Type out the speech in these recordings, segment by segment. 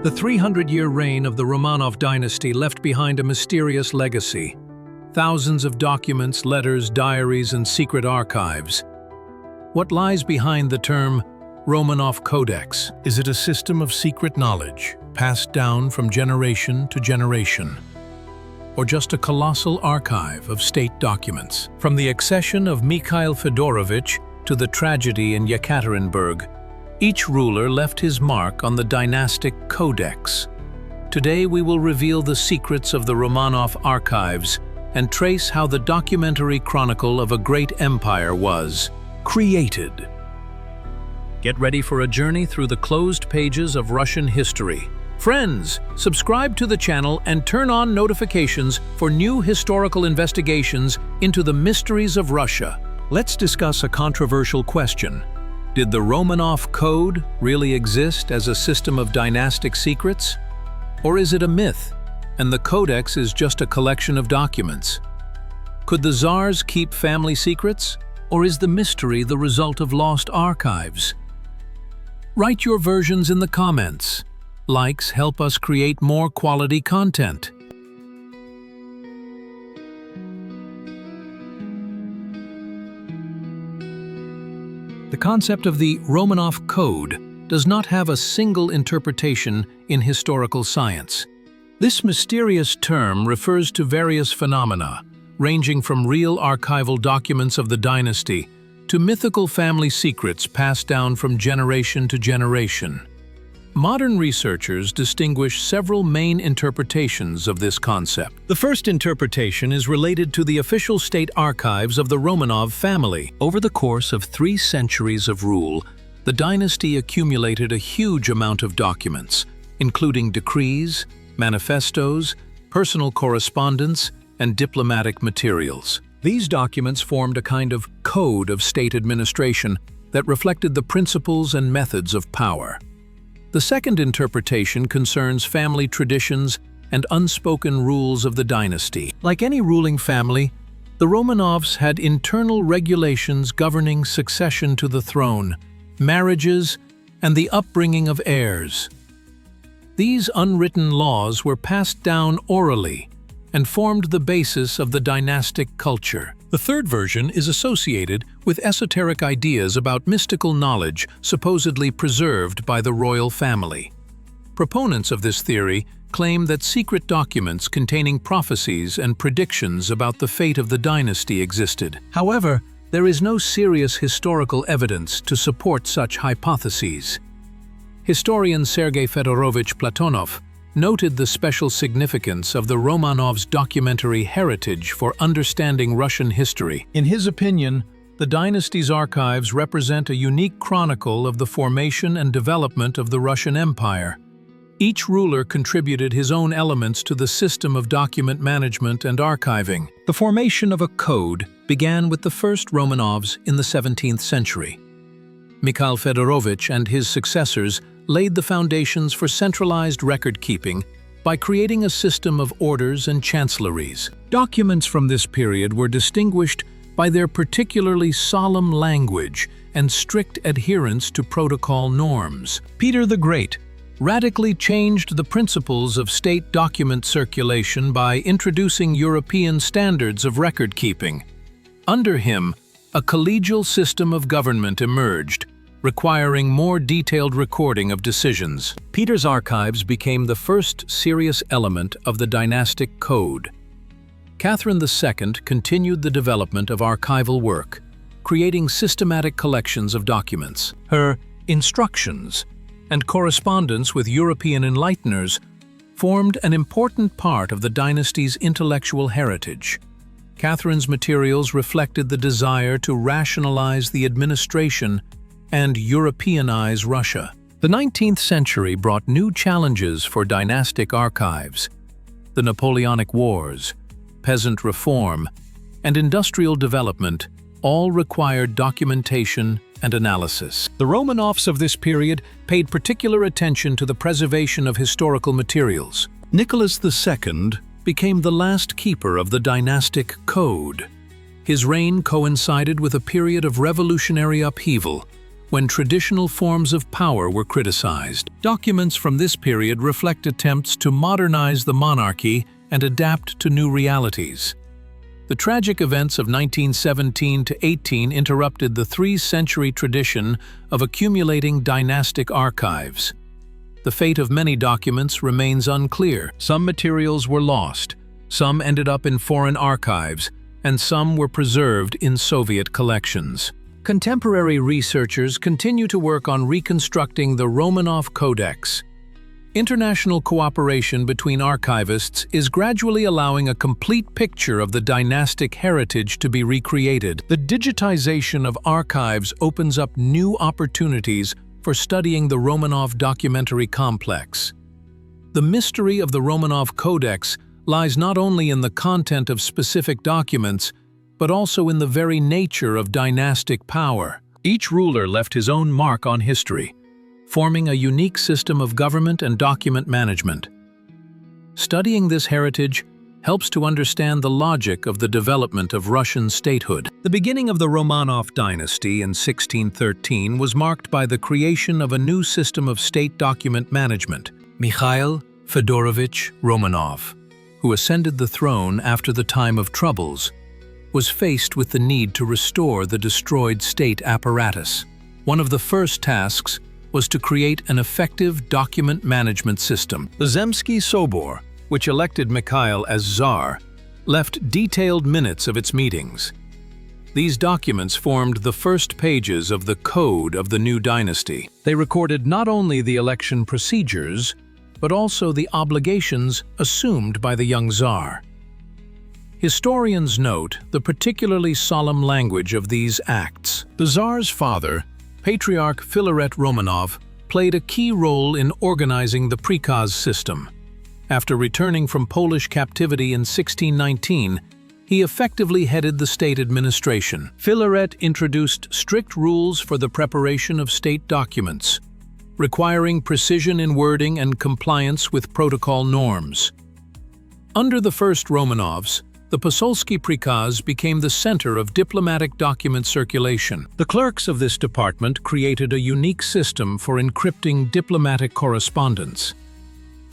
The 300-year reign of the Romanov dynasty left behind a mysterious legacy. Thousands of documents, letters, diaries, and secret archives. What lies behind the term Romanov Codex? Is it a system of secret knowledge, passed down from generation to generation? Or just a colossal archive of state documents? From the accession of Mikhail Fedorovich to the tragedy in Ekaterinburg, each ruler left his mark on the dynastic codex. Today we will reveal the secrets of the Romanov archives and trace how the documentary chronicle of a great empire was created. Get ready for a journey through the closed pages of Russian history. Friends, subscribe to the channel and turn on notifications for new historical investigations into the mysteries of Russia. Let's discuss a controversial question. Did the Romanov Code really exist as a system of dynastic secrets? Or is it a myth, and the codex is just a collection of documents? Could the czars keep family secrets, or is the mystery the result of lost archives? Write your versions in the comments. Likes help us create more quality content. The concept of the Romanov Code does not have a single interpretation in historical science. This mysterious term refers to various phenomena, ranging from real archival documents of the dynasty to mythical family secrets passed down from generation to generation. Modern researchers distinguish several main interpretations of this concept. The first interpretation is related to the official state archives of the Romanov family. Over the course of 3 centuries of rule, the dynasty accumulated a huge amount of documents, including decrees, manifestos, personal correspondence, and diplomatic materials. These documents formed a kind of code of state administration that reflected the principles and methods of power. The second interpretation concerns family traditions and unspoken rules of the dynasty. Like any ruling family, the Romanovs had internal regulations governing succession to the throne, marriages, and the upbringing of heirs. These unwritten laws were passed down orally and formed the basis of the dynastic culture. The third version is associated with esoteric ideas about mystical knowledge supposedly preserved by the royal family. Proponents of this theory claim that secret documents containing prophecies and predictions about the fate of the dynasty existed. However, there is no serious historical evidence to support such hypotheses. Historian Sergei Fedorovich Platonov noted the special significance of the Romanovs' documentary heritage for understanding Russian history. In his opinion, the dynasty's archives represent a unique chronicle of the formation and development of the Russian Empire. Each ruler contributed his own elements to the system of document management and archiving. The formation of a code began with the first Romanovs in the 17th century. Mikhail Fedorovich and his successors laid the foundations for centralized record-keeping by creating a system of orders and chancelleries. Documents from this period were distinguished by their particularly solemn language and strict adherence to protocol norms. Peter the Great radically changed the principles of state document circulation by introducing European standards of record-keeping. Under him, a collegial system of government emerged, requiring more detailed recording of decisions. Peter's archives became the first serious element of the dynastic code. Catherine II continued the development of archival work, creating systematic collections of documents. Her instructions and correspondence with European enlighteners formed an important part of the dynasty's intellectual heritage. Catherine's materials reflected the desire to rationalize the administration and Europeanize Russia. The 19th century brought new challenges for dynastic archives. The Napoleonic Wars, peasant reform, and industrial development all required documentation and analysis. The Romanovs of this period paid particular attention to the preservation of historical materials. Nicholas II became the last keeper of the dynastic code. His reign coincided with a period of revolutionary upheaval, when traditional forms of power were criticized. Documents from this period reflect attempts to modernize the monarchy and adapt to new realities. The tragic events of 1917 to 18 interrupted the three-century tradition of accumulating dynastic archives. The fate of many documents remains unclear. Some materials were lost, some ended up in foreign archives, and some were preserved in Soviet collections. Contemporary researchers continue to work on reconstructing the Romanov Codex. International cooperation between archivists is gradually allowing a complete picture of the dynastic heritage to be recreated. The digitization of archives opens up new opportunities for studying the Romanov documentary complex. The mystery of the Romanov Codex lies not only in the content of specific documents, but also in the very nature of dynastic power. Each ruler left his own mark on history, forming a unique system of government and document management. Studying this heritage helps to understand the logic of the development of Russian statehood. The beginning of the Romanov dynasty in 1613 was marked by the creation of a new system of state document management. Mikhail Fedorovich Romanov, who ascended the throne after the time of troubles, was faced with the need to restore the destroyed state apparatus. One of the first tasks was to create an effective document management system. The Zemsky Sobor, which elected Mikhail as Tsar, left detailed minutes of its meetings. These documents formed the first pages of the code of the new dynasty. They recorded not only the election procedures, but also the obligations assumed by the young Tsar. Historians note the particularly solemn language of these acts. The Tsar's father, Patriarch Filaret Romanov, played a key role in organizing the prikaz system. After returning from Polish captivity in 1619, he effectively headed the state administration. Filaret introduced strict rules for the preparation of state documents, requiring precision in wording and compliance with protocol norms. Under the first Romanovs, the Posolsky Prikaz became the center of diplomatic document circulation. The clerks of this department created a unique system for encrypting diplomatic correspondence.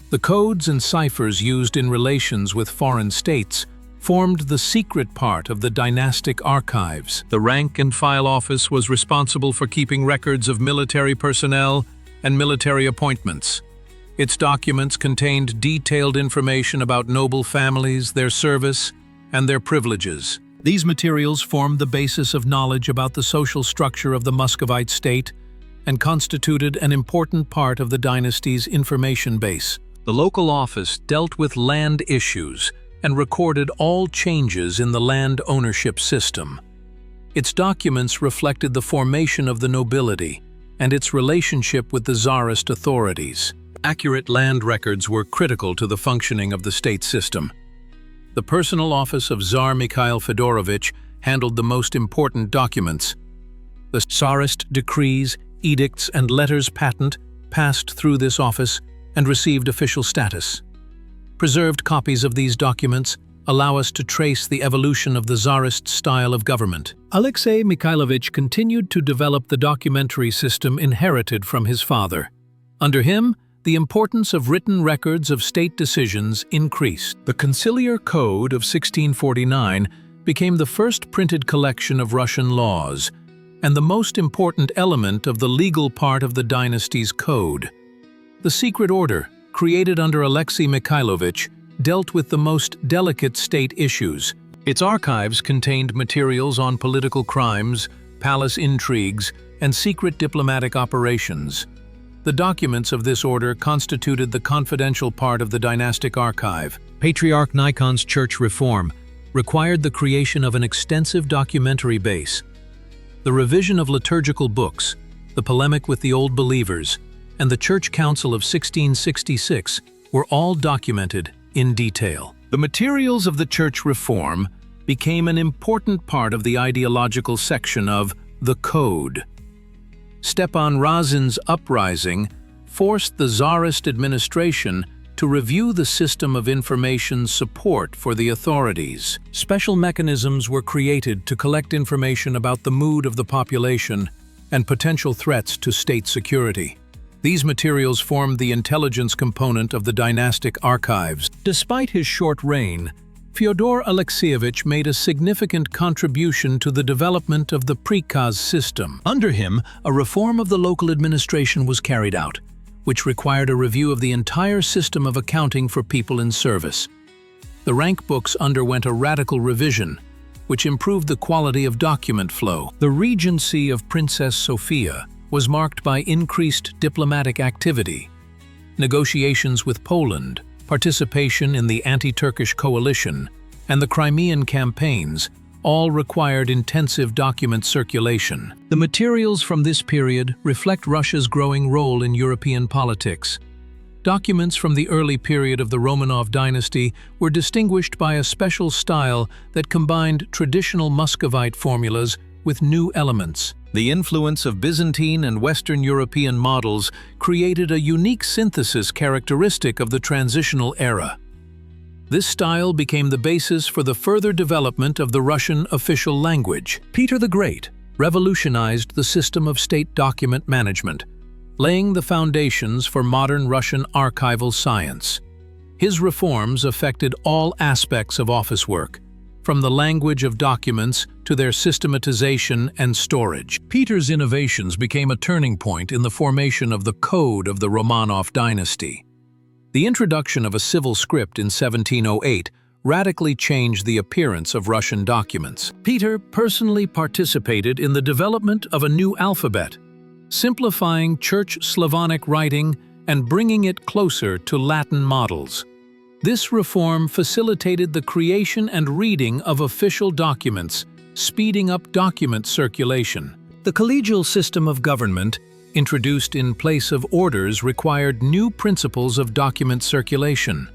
The codes and ciphers used in relations with foreign states formed the secret part of the dynastic archives. The rank and file office was responsible for keeping records of military personnel and military appointments. Its documents contained detailed information about noble families, their service, and their privileges. These materials formed the basis of knowledge about the social structure of the Muscovite state and constituted an important part of the dynasty's information base. The local office dealt with land issues and recorded all changes in the land ownership system. Its documents reflected the formation of the nobility and its relationship with the Tsarist authorities. Accurate land records were critical to the functioning of the state system. The personal office of Tsar Mikhail Fedorovich handled the most important documents. The Tsarist decrees, edicts, and letters patent passed through this office and received official status. Preserved copies of these documents allow us to trace the evolution of the Tsarist style of government. Alexei Mikhailovich continued to develop the documentary system inherited from his father. Under him, the importance of written records of state decisions increased. The Conciliar Code of 1649 became the first printed collection of Russian laws and the most important element of the legal part of the dynasty's code. The secret order, created under Alexei Mikhailovich, dealt with the most delicate state issues. Its archives contained materials on political crimes, palace intrigues, and secret diplomatic operations. The documents of this order constituted the confidential part of the dynastic archive. Patriarch Nikon's church reform required the creation of an extensive documentary base. The revision of liturgical books, the polemic with the Old Believers, and the Church Council of 1666 were all documented in detail. The materials of the church reform became an important part of the ideological section of the Code. Stepan Razin's uprising forced the Tsarist administration to review the system of information support for the authorities. Special mechanisms were created to collect information about the mood of the population and potential threats to state security. These materials formed the intelligence component of the dynastic archives. Despite his short reign, Fyodor Alexeyevich made a significant contribution to the development of the prikaz system. Under him, a reform of the local administration was carried out, which required a review of the entire system of accounting for people in service. The rank books underwent a radical revision, which improved the quality of document flow. The regency of Princess Sofia was marked by increased diplomatic activity. Negotiations with Poland, participation in the anti-Turkish coalition, and the Crimean campaigns all required intensive document circulation. The materials from this period reflect Russia's growing role in European politics. Documents from the early period of the Romanov dynasty were distinguished by a special style that combined traditional Muscovite formulas with new elements. The influence of Byzantine and Western European models created a unique synthesis characteristic of the transitional era. This style became the basis for the further development of the Russian official language. Peter the Great revolutionized the system of state document management, laying the foundations for modern Russian archival science. His reforms affected all aspects of office work, from the language of documents to their systematization and storage. Peter's innovations became a turning point in the formation of the Code of the Romanov dynasty. The introduction of a civil script in 1708 radically changed the appearance of Russian documents. Peter personally participated in the development of a new alphabet, simplifying Church Slavonic writing and bringing it closer to Latin models. This reform facilitated the creation and reading of official documents, speeding up document circulation. The collegial system of government, introduced in place of orders, required new principles of document circulation.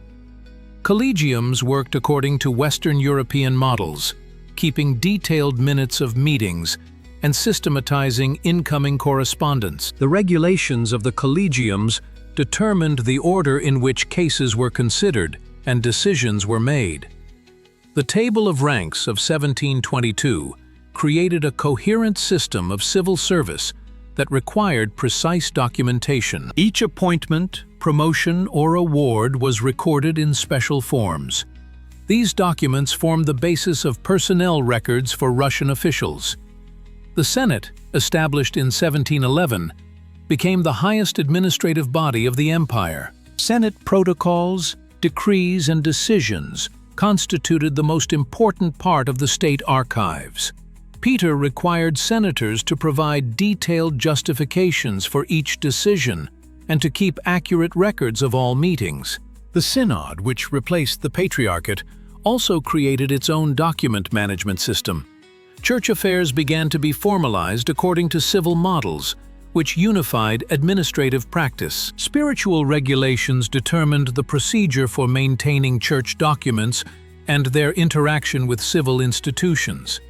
Collegiums worked according to Western European models, keeping detailed minutes of meetings and systematizing incoming correspondence. The regulations of the collegiums determined the order in which cases were considered and decisions were made. The Table of Ranks of 1722 created a coherent system of civil service that required precise documentation. Each appointment, promotion, or award was recorded in special forms. These documents formed the basis of personnel records for Russian officials. The Senate, established in 1711, became the highest administrative body of the empire. Senate protocols, decrees, and decisions constituted the most important part of the state archives. Peter required senators to provide detailed justifications for each decision and to keep accurate records of all meetings. The Synod, which replaced the Patriarchate, also created its own document management system. Church affairs began to be formalized according to civil models, which unified administrative practice. Spiritual regulations determined the procedure for maintaining church documents and their interaction with civil institutions.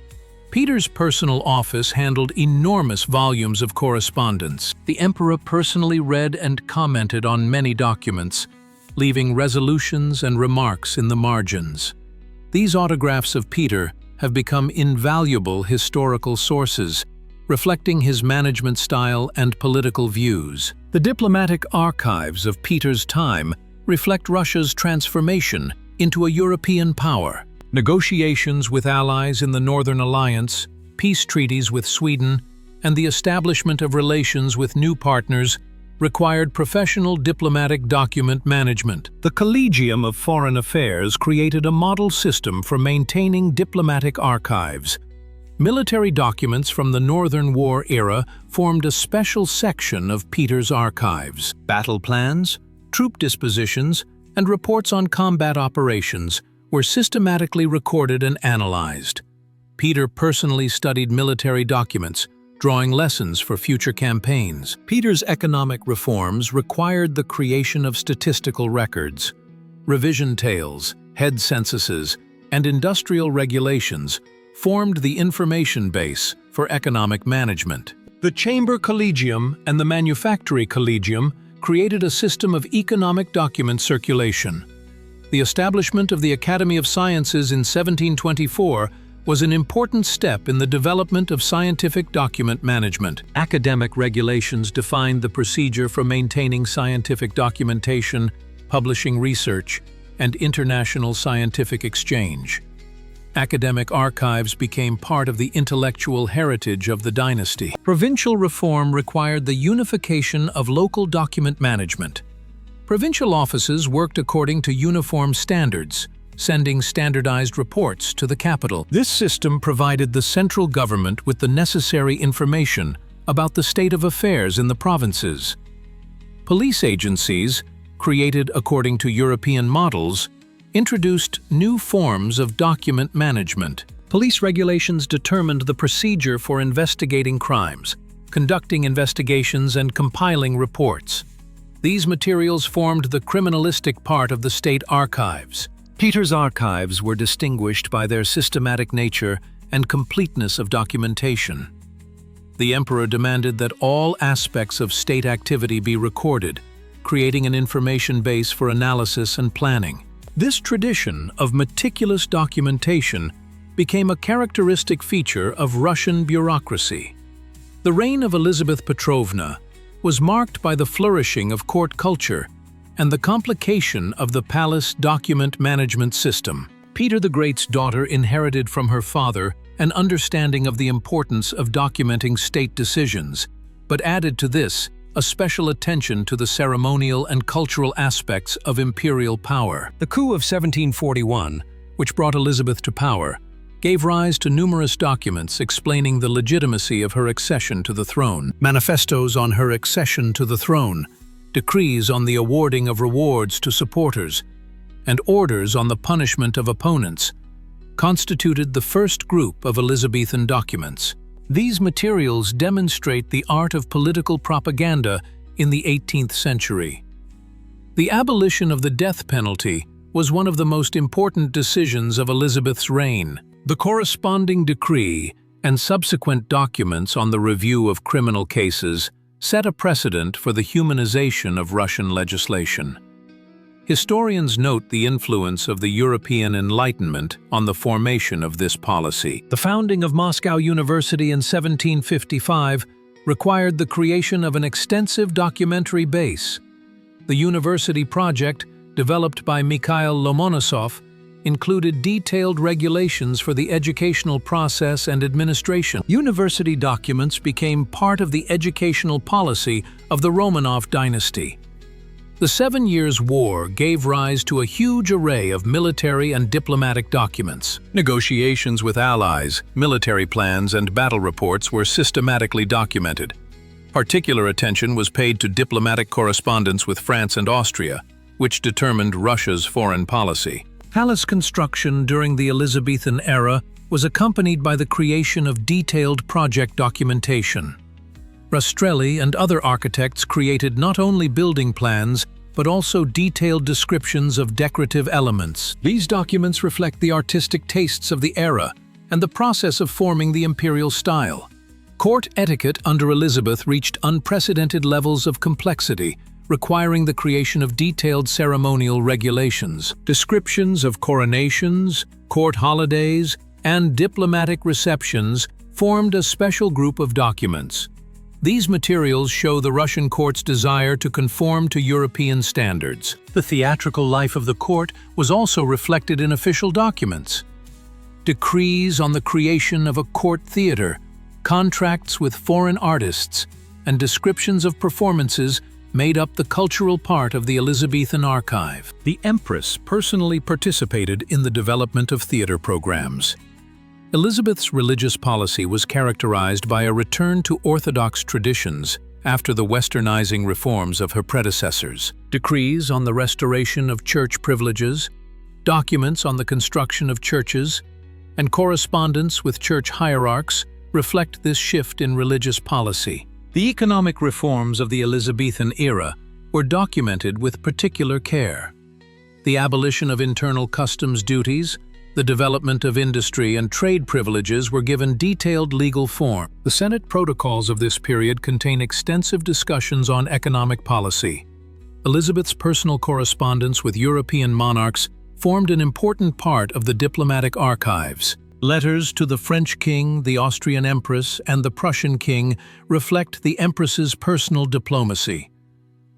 Peter's personal office handled enormous volumes of correspondence. The emperor personally read and commented on many documents, leaving resolutions and remarks in the margins. These autographs of Peter have become invaluable historical sources, reflecting his management style and political views. The diplomatic archives of Peter's time reflect Russia's transformation into a European power. Negotiations with allies in the Northern Alliance, peace treaties with Sweden, and the establishment of relations with new partners required professional diplomatic document management. The Collegium of Foreign Affairs created a model system for maintaining diplomatic archives. Military documents from the Northern War era formed a special section of Peter's archives. Battle plans, troop dispositions, and reports on combat operations were systematically recorded and analyzed. Peter personally studied military documents, drawing lessons for future campaigns. Peter's economic reforms required the creation of statistical records. Revision tales, head censuses, and industrial regulations formed the information base for economic management. The Chamber Collegium and the Manufactory Collegium created a system of economic document circulation. The establishment of the Academy of Sciences in 1724 was an important step in the development of scientific document management. Academic regulations defined the procedure for maintaining scientific documentation, publishing research, and international scientific exchange. Academic archives became part of the intellectual heritage of the dynasty. Provincial reform required the unification of local document management. Provincial offices worked according to uniform standards, sending standardized reports to the capital. This system provided the central government with the necessary information about the state of affairs in the provinces. Police agencies, created according to European models, introduced new forms of document management. Police regulations determined the procedure for investigating crimes, conducting investigations, and compiling reports. These materials formed the criminalistic part of the state archives. Peter's archives were distinguished by their systematic nature and completeness of documentation. The emperor demanded that all aspects of state activity be recorded, creating an information base for analysis and planning. This tradition of meticulous documentation became a characteristic feature of Russian bureaucracy. The reign of Elizabeth Petrovna was marked by the flourishing of court culture and the complication of the palace document management system. Peter the Great's daughter inherited from her father an understanding of the importance of documenting state decisions, but added to this a special attention to the ceremonial and cultural aspects of imperial power. The coup of 1741, which brought Elizabeth to power, gave rise to numerous documents explaining the legitimacy of her accession to the throne. Manifestos on her accession to the throne, decrees on the awarding of rewards to supporters, and orders on the punishment of opponents, constituted the first group of Elizabethan documents. These materials demonstrate the art of political propaganda in the 18th century. The abolition of the death penalty was one of the most important decisions of Elizabeth's reign. The corresponding decree and subsequent documents on the review of criminal cases set a precedent for the humanization of Russian legislation. Historians note the influence of the European Enlightenment on the formation of this policy. The founding of Moscow University in 1755 required the creation of an extensive documentary base. The university project, developed by Mikhail Lomonosov, included detailed regulations for the educational process and administration. University documents became part of the educational policy of the Romanov dynasty. The 7 Years' War gave rise to a huge array of military and diplomatic documents. Negotiations with allies, military plans, and battle reports were systematically documented. Particular attention was paid to diplomatic correspondence with France and Austria, which determined Russia's foreign policy. Palace construction during the Elizabethan era was accompanied by the creation of detailed project documentation. Rastrelli and other architects created not only building plans, but also detailed descriptions of decorative elements. These documents reflect the artistic tastes of the era and the process of forming the imperial style. Court etiquette under Elizabeth reached unprecedented levels of complexity, requiring the creation of detailed ceremonial regulations. Descriptions of coronations, court holidays, and diplomatic receptions formed a special group of documents. These materials show the Russian court's desire to conform to European standards. The theatrical life of the court was also reflected in official documents. Decrees on the creation of a court theater, contracts with foreign artists, and descriptions of performances made up the cultural part of the Elizabethan archive. The Empress personally participated in the development of theater programs. Elizabeth's religious policy was characterized by a return to Orthodox traditions after the westernizing reforms of her predecessors. Decrees on the restoration of church privileges, documents on the construction of churches, and correspondence with church hierarchs reflect this shift in religious policy. The economic reforms of the Elizabethan era were documented with particular care. The abolition of internal customs duties, the development of industry and trade privileges were given detailed legal form. The Senate protocols of this period contain extensive discussions on economic policy. Elizabeth's personal correspondence with European monarchs formed an important part of the diplomatic archives. Letters to the French king, the Austrian empress, and the Prussian king reflect the empress's personal diplomacy.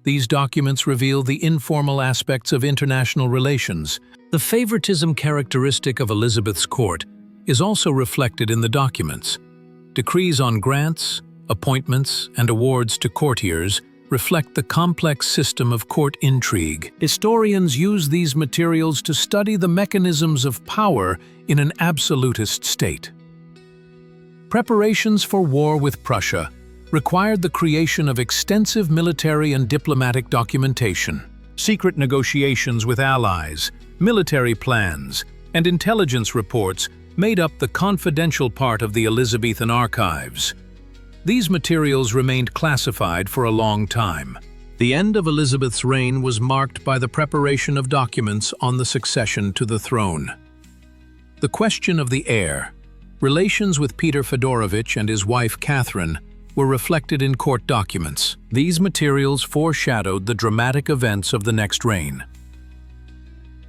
These documents reveal the informal aspects of international relations. The favoritism characteristic of Elizabeth's court is also reflected in the documents. Decrees on grants, appointments, and awards to courtiers reflect the complex system of court intrigue. Historians use these materials to study the mechanisms of power in an absolutist state. Preparations for war with Prussia required the creation of extensive military and diplomatic documentation. Secret negotiations with allies, military plans, and intelligence reports made up the confidential part of the Elizabethan archives. These materials remained classified for a long time. The end of Elizabeth's reign was marked by the preparation of documents on the succession to the throne. The question of the heir, relations with Peter Fedorovich and his wife Catherine, were reflected in court documents. These materials foreshadowed the dramatic events of the next reign.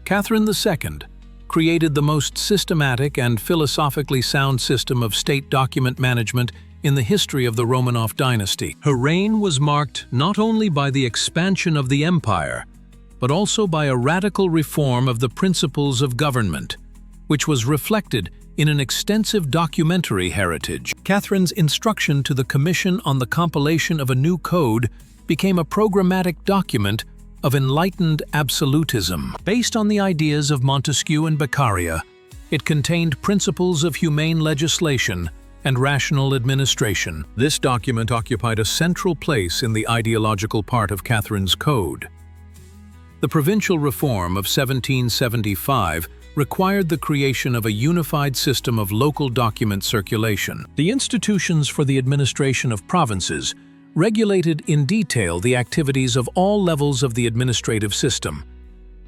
Catherine II created the most systematic and philosophically sound system of state document management in the history of the Romanov dynasty. Her reign was marked not only by the expansion of the empire, but also by a radical reform of the principles of government, which was reflected in an extensive documentary heritage. Catherine's instruction to the Commission on the compilation of a new code became a programmatic document of enlightened absolutism. Based on the ideas of Montesquieu and Beccaria, it contained principles of humane legislation and rational administration. This document occupied a central place in the ideological part of Catherine's code. The provincial reform of 1775 required the creation of a unified system of local document circulation. The institutions for the administration of provinces regulated in detail the activities of all levels of the administrative system.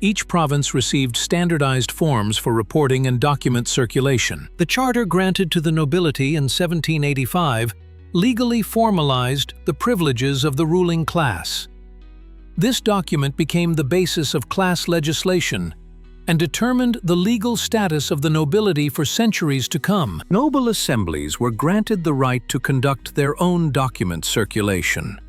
Each province received standardized forms for reporting and document circulation. The charter granted to the nobility in 1785 legally formalized the privileges of the ruling class. This document became the basis of class legislation and determined the legal status of the nobility for centuries to come. Noble assemblies were granted the right to conduct their own document circulation.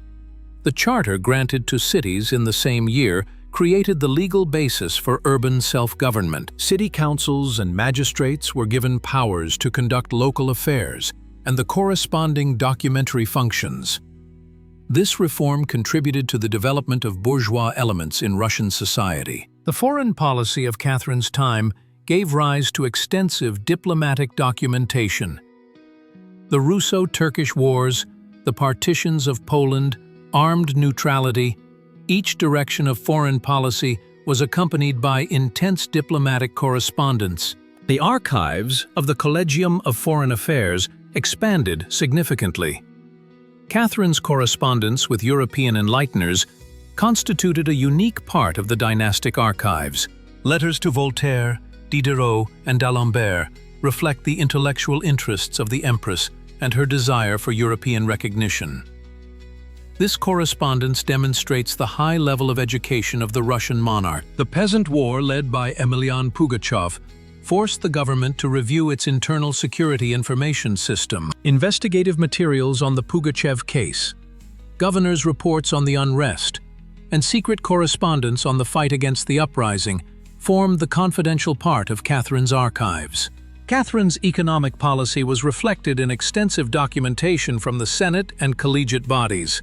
The charter granted to cities in the same year created the legal basis for urban self-government. City councils and magistrates were given powers to conduct local affairs and the corresponding documentary functions. This reform contributed to the development of bourgeois elements in Russian society. The foreign policy of Catherine's time gave rise to extensive diplomatic documentation. The Russo-Turkish Wars, the partitions of Poland, armed neutrality, each direction of foreign policy was accompanied by intense diplomatic correspondence. The archives of the Collegium of Foreign Affairs expanded significantly. Catherine's correspondence with European enlighteners constituted a unique part of the dynastic archives. Letters to Voltaire, Diderot, and d'Alembert reflect the intellectual interests of the Empress and her desire for European recognition. This correspondence demonstrates the high level of education of the Russian monarch. The Peasant War, led by Emelian Pugachev, forced the government to review its internal security information system. Investigative materials on the Pugachev case, governors' reports on the unrest, and secret correspondence on the fight against the uprising formed the confidential part of Catherine's archives. Catherine's economic policy was reflected in extensive documentation from the Senate and collegiate bodies.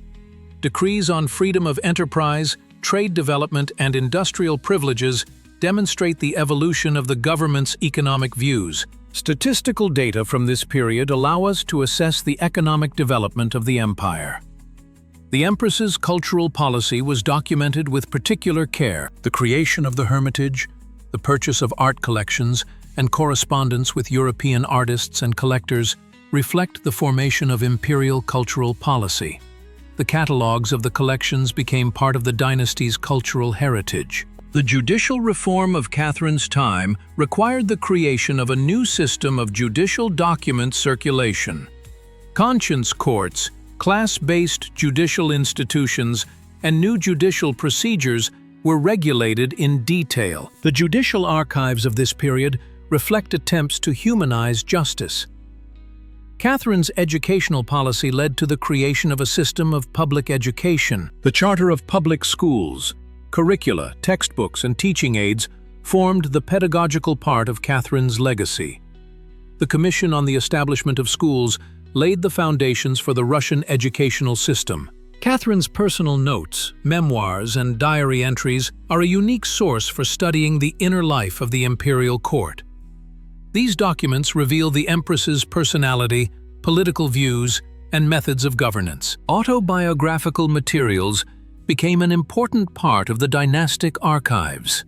Decrees on freedom of enterprise, trade development, and industrial privileges demonstrate the evolution of the government's economic views. Statistical data from this period allow us to assess the economic development of the empire. The Empress's cultural policy was documented with particular care. The creation of the Hermitage, the purchase of art collections, and correspondence with European artists and collectors reflect the formation of imperial cultural policy. The catalogues of the collections became part of the dynasty's cultural heritage. The judicial reform of Catherine's time required the creation of a new system of judicial document circulation. Conscience courts, class-based judicial institutions, and new judicial procedures were regulated in detail. The judicial archives of this period reflect attempts to humanize justice. Catherine's educational policy led to the creation of a system of public education. The Charter of Public Schools, curricula, textbooks, and teaching aids formed the pedagogical part of Catherine's legacy. The Commission on the Establishment of Schools laid the foundations for the Russian educational system. Catherine's personal notes, memoirs, and diary entries are a unique source for studying the inner life of the imperial court. These documents reveal the empress's personality, political views, and methods of governance. Autobiographical materials became an important part of the dynastic archives.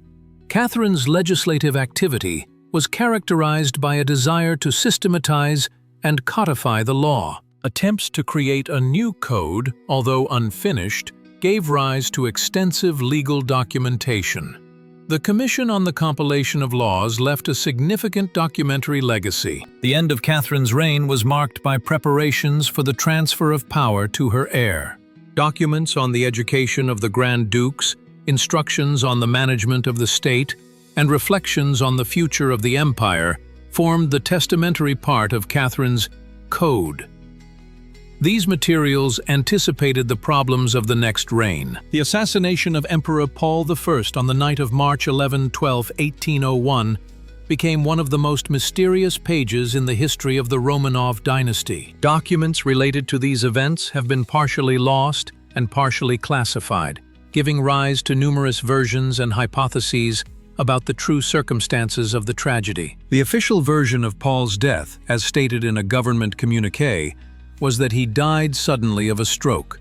Catherine's legislative activity was characterized by a desire to systematize and codify the law. Attempts to create a new code, although unfinished, gave rise to extensive legal documentation. The Commission on the Compilation of Laws left a significant documentary legacy. The end of Catherine's reign was marked by preparations for the transfer of power to her heir. Documents on the education of the Grand Dukes, instructions on the management of the state, and reflections on the future of the empire formed the testamentary part of Catherine's code. These materials anticipated the problems of the next reign. The assassination of Emperor Paul I on the night of March 11–12, 1801 became one of the most mysterious pages in the history of the Romanov dynasty. Documents related to these events have been partially lost and partially classified, giving rise to numerous versions and hypotheses about the true circumstances of the tragedy. The official version of Paul's death, as stated in a government communiqué, was that he died suddenly of a stroke.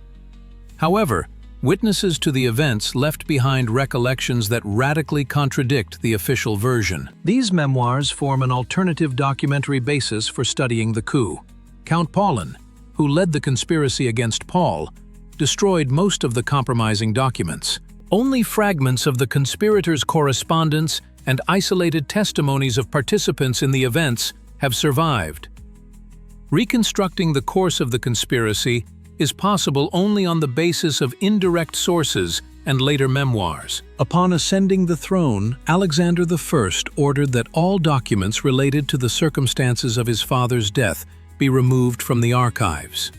However, witnesses to the events left behind recollections that radically contradict the official version. These memoirs form an alternative documentary basis for studying the coup. Count Paulin, who led the conspiracy against Paul, destroyed most of the compromising documents. Only fragments of the conspirators' correspondence and isolated testimonies of participants in the events have survived. Reconstructing the course of the conspiracy is possible only on the basis of indirect sources and later memoirs. Upon ascending the throne, Alexander I ordered that all documents related to the circumstances of his father's death be removed from the archives.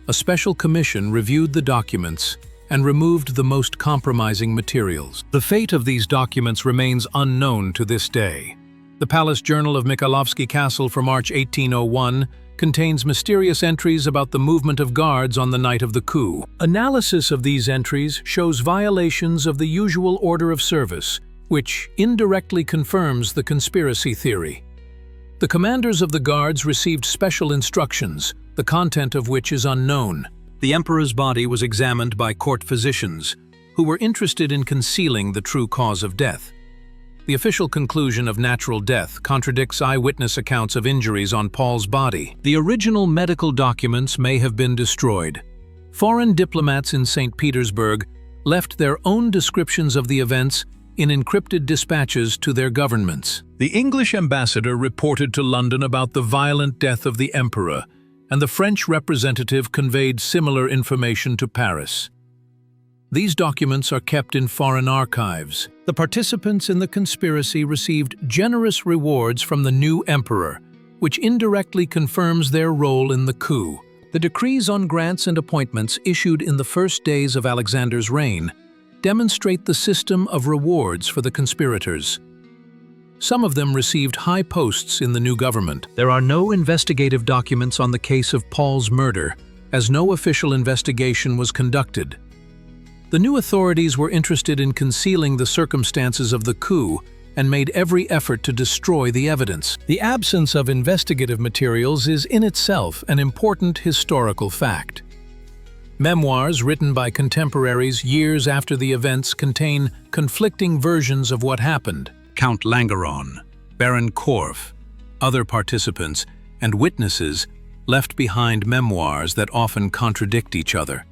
A special commission reviewed the documents and removed the most compromising materials. The fate of these documents remains unknown to this day. The Palace Journal of Mikhailovsky Castle for March 1801 contains mysterious entries about the movement of guards on the night of the coup. Analysis of these entries shows violations of the usual order of service, which indirectly confirms the conspiracy theory. The commanders of the guards received special instructions, the content of which is unknown. The emperor's body was examined by court physicians, who were interested in concealing the true cause of death. The official conclusion of natural death contradicts eyewitness accounts of injuries on Paul's body. The original medical documents may have been destroyed. Foreign diplomats in St. Petersburg left their own descriptions of the events in encrypted dispatches to their governments. The English ambassador reported to London about the violent death of the emperor, and the French representative conveyed similar information to Paris. These documents are kept in foreign archives. The participants in the conspiracy received generous rewards from the new emperor, which indirectly confirms their role in the coup. The decrees on grants and appointments issued in the first days of Alexander's reign demonstrate the system of rewards for the conspirators. Some of them received high posts in the new government. There are no investigative documents on the case of Paul's murder, as no official investigation was conducted. The new authorities were interested in concealing the circumstances of the coup and made every effort to destroy the evidence. The absence of investigative materials is in itself an important historical fact. Memoirs written by contemporaries years after the events contain conflicting versions of what happened. Count Langeron, Baron Korff, other participants, and witnesses left behind memoirs that often contradict each other.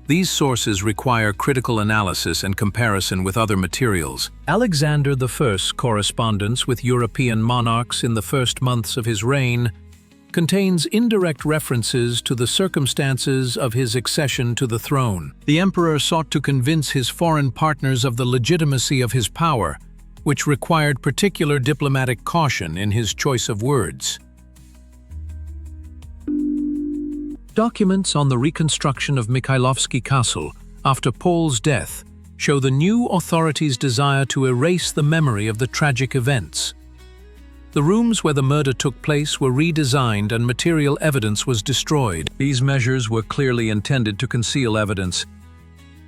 These sources require critical analysis and comparison with other materials. Alexander I's correspondence with European monarchs in the first months of his reign contains indirect references to the circumstances of his accession to the throne. The emperor sought to convince his foreign partners of the legitimacy of his power, which required particular diplomatic caution in his choice of words. Documents on the reconstruction of Mikhailovsky Castle after Paul's death show the new authorities' desire to erase the memory of the tragic events. The rooms where the murder took place were redesigned and material evidence was destroyed. These measures were clearly intended to conceal evidence.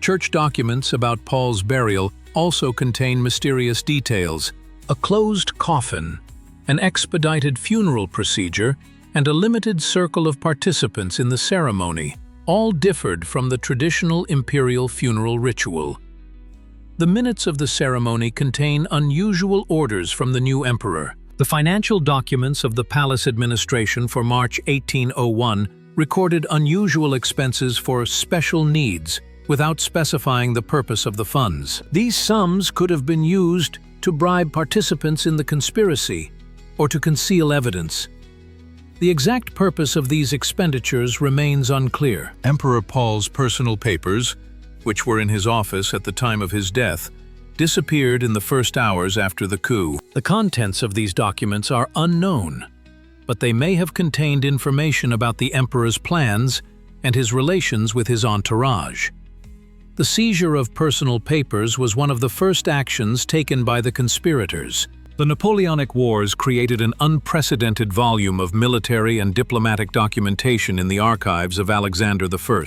Church documents about Paul's burial also contain mysterious details: a closed coffin, an expedited funeral procedure, and a limited circle of participants in the ceremony. All differed from the traditional imperial funeral ritual. The minutes of the ceremony contain unusual orders from the new emperor. The financial documents of the palace administration for March 1801 recorded unusual expenses for special needs, without specifying the purpose of the funds. These sums could have been used to bribe participants in the conspiracy or to conceal evidence. The exact purpose of these expenditures remains unclear. Emperor Paul's personal papers, which were in his office at the time of his death, disappeared in the first hours after the coup. The contents of these documents are unknown, but they may have contained information about the emperor's plans and his relations with his entourage. The seizure of personal papers was one of the first actions taken by the conspirators. The Napoleonic Wars created an unprecedented volume of military and diplomatic documentation in the archives of Alexander I.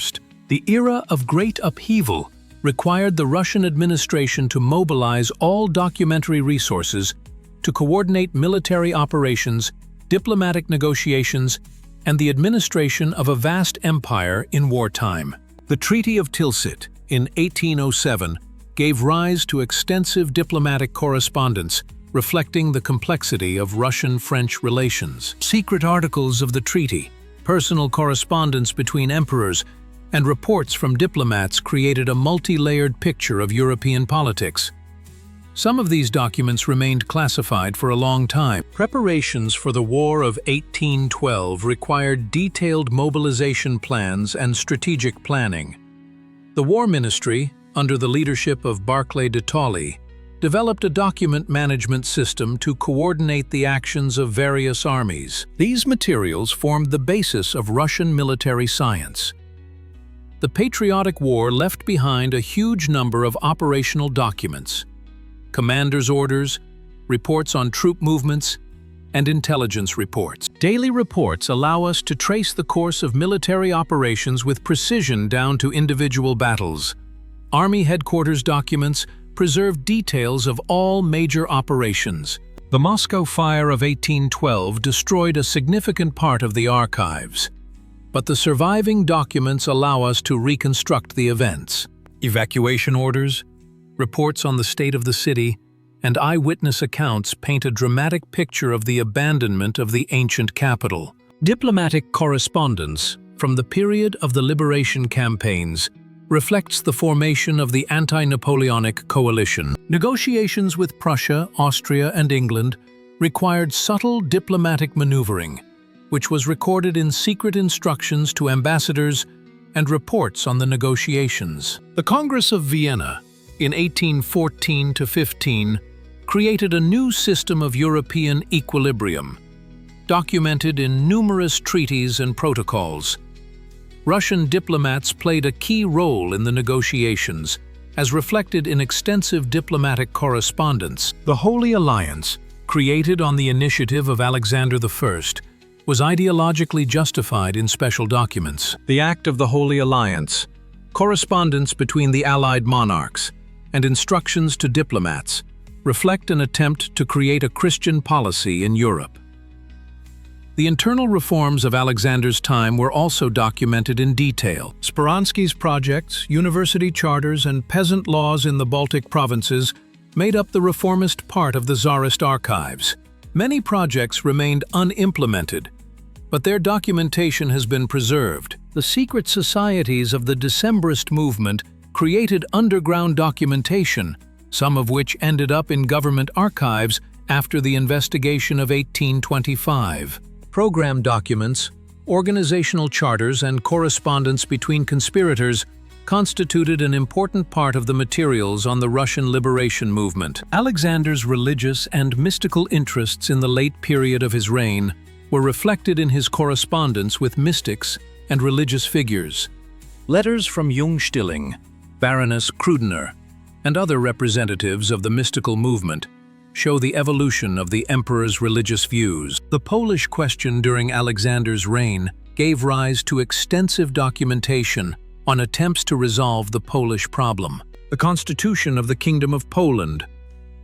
The era of great upheaval required the Russian administration to mobilize all documentary resources to coordinate military operations, diplomatic negotiations, and the administration of a vast empire in wartime. The Treaty of Tilsit in 1807 gave rise to extensive diplomatic correspondence reflecting the complexity of Russian-French relations. Secret articles of the treaty, personal correspondence between emperors, and reports from diplomats created a multi-layered picture of European politics. Some of these documents remained classified for a long time. Preparations for the War of 1812 required detailed mobilization plans and strategic planning. The War Ministry, under the leadership of Barclay de Tolly, developed a document management system to coordinate the actions of various armies. These materials formed the basis of Russian military science. The Patriotic War left behind a huge number of operational documents, commanders' orders, reports on troop movements, and intelligence reports. Daily reports allow us to trace the course of military operations with precision down to individual battles. Army headquarters documents preserve details of all major operations. The Moscow Fire of 1812 destroyed a significant part of the archives, but the surviving documents allow us to reconstruct the events. Evacuation orders, reports on the state of the city, and eyewitness accounts paint a dramatic picture of the abandonment of the ancient capital. Diplomatic correspondence from the period of the liberation campaigns reflects the formation of the anti-Napoleonic coalition. Negotiations with Prussia, Austria, and England required subtle diplomatic maneuvering, which was recorded in secret instructions to ambassadors and reports on the negotiations. The Congress of Vienna, in 1814–15, created a new system of European equilibrium, documented in numerous treaties and protocols. Russian diplomats played a key role in the negotiations, as reflected in extensive diplomatic correspondence. The Holy Alliance, created on the initiative of Alexander I, was ideologically justified in special documents. The Act of the Holy Alliance, correspondence between the Allied monarchs, and instructions to diplomats reflect an attempt to create a Christian policy in Europe. The internal reforms of Alexander's time were also documented in detail. Speransky's projects, university charters, and peasant laws in the Baltic provinces made up the reformist part of the Tsarist archives. Many projects remained unimplemented, but their documentation has been preserved. The secret societies of the Decembrist movement created underground documentation, some of which ended up in government archives after the investigation of 1825. Program documents, organizational charters, and correspondence between conspirators constituted an important part of the materials on the Russian liberation movement. Alexander's religious and mystical interests in the late period of his reign were reflected in his correspondence with mystics and religious figures. Letters from Jungstilling, Baroness Krudener, and other representatives of the mystical movement show the evolution of the emperor's religious views. The Polish question during Alexander's reign gave rise to extensive documentation on attempts to resolve the Polish problem. The Constitution of the Kingdom of Poland,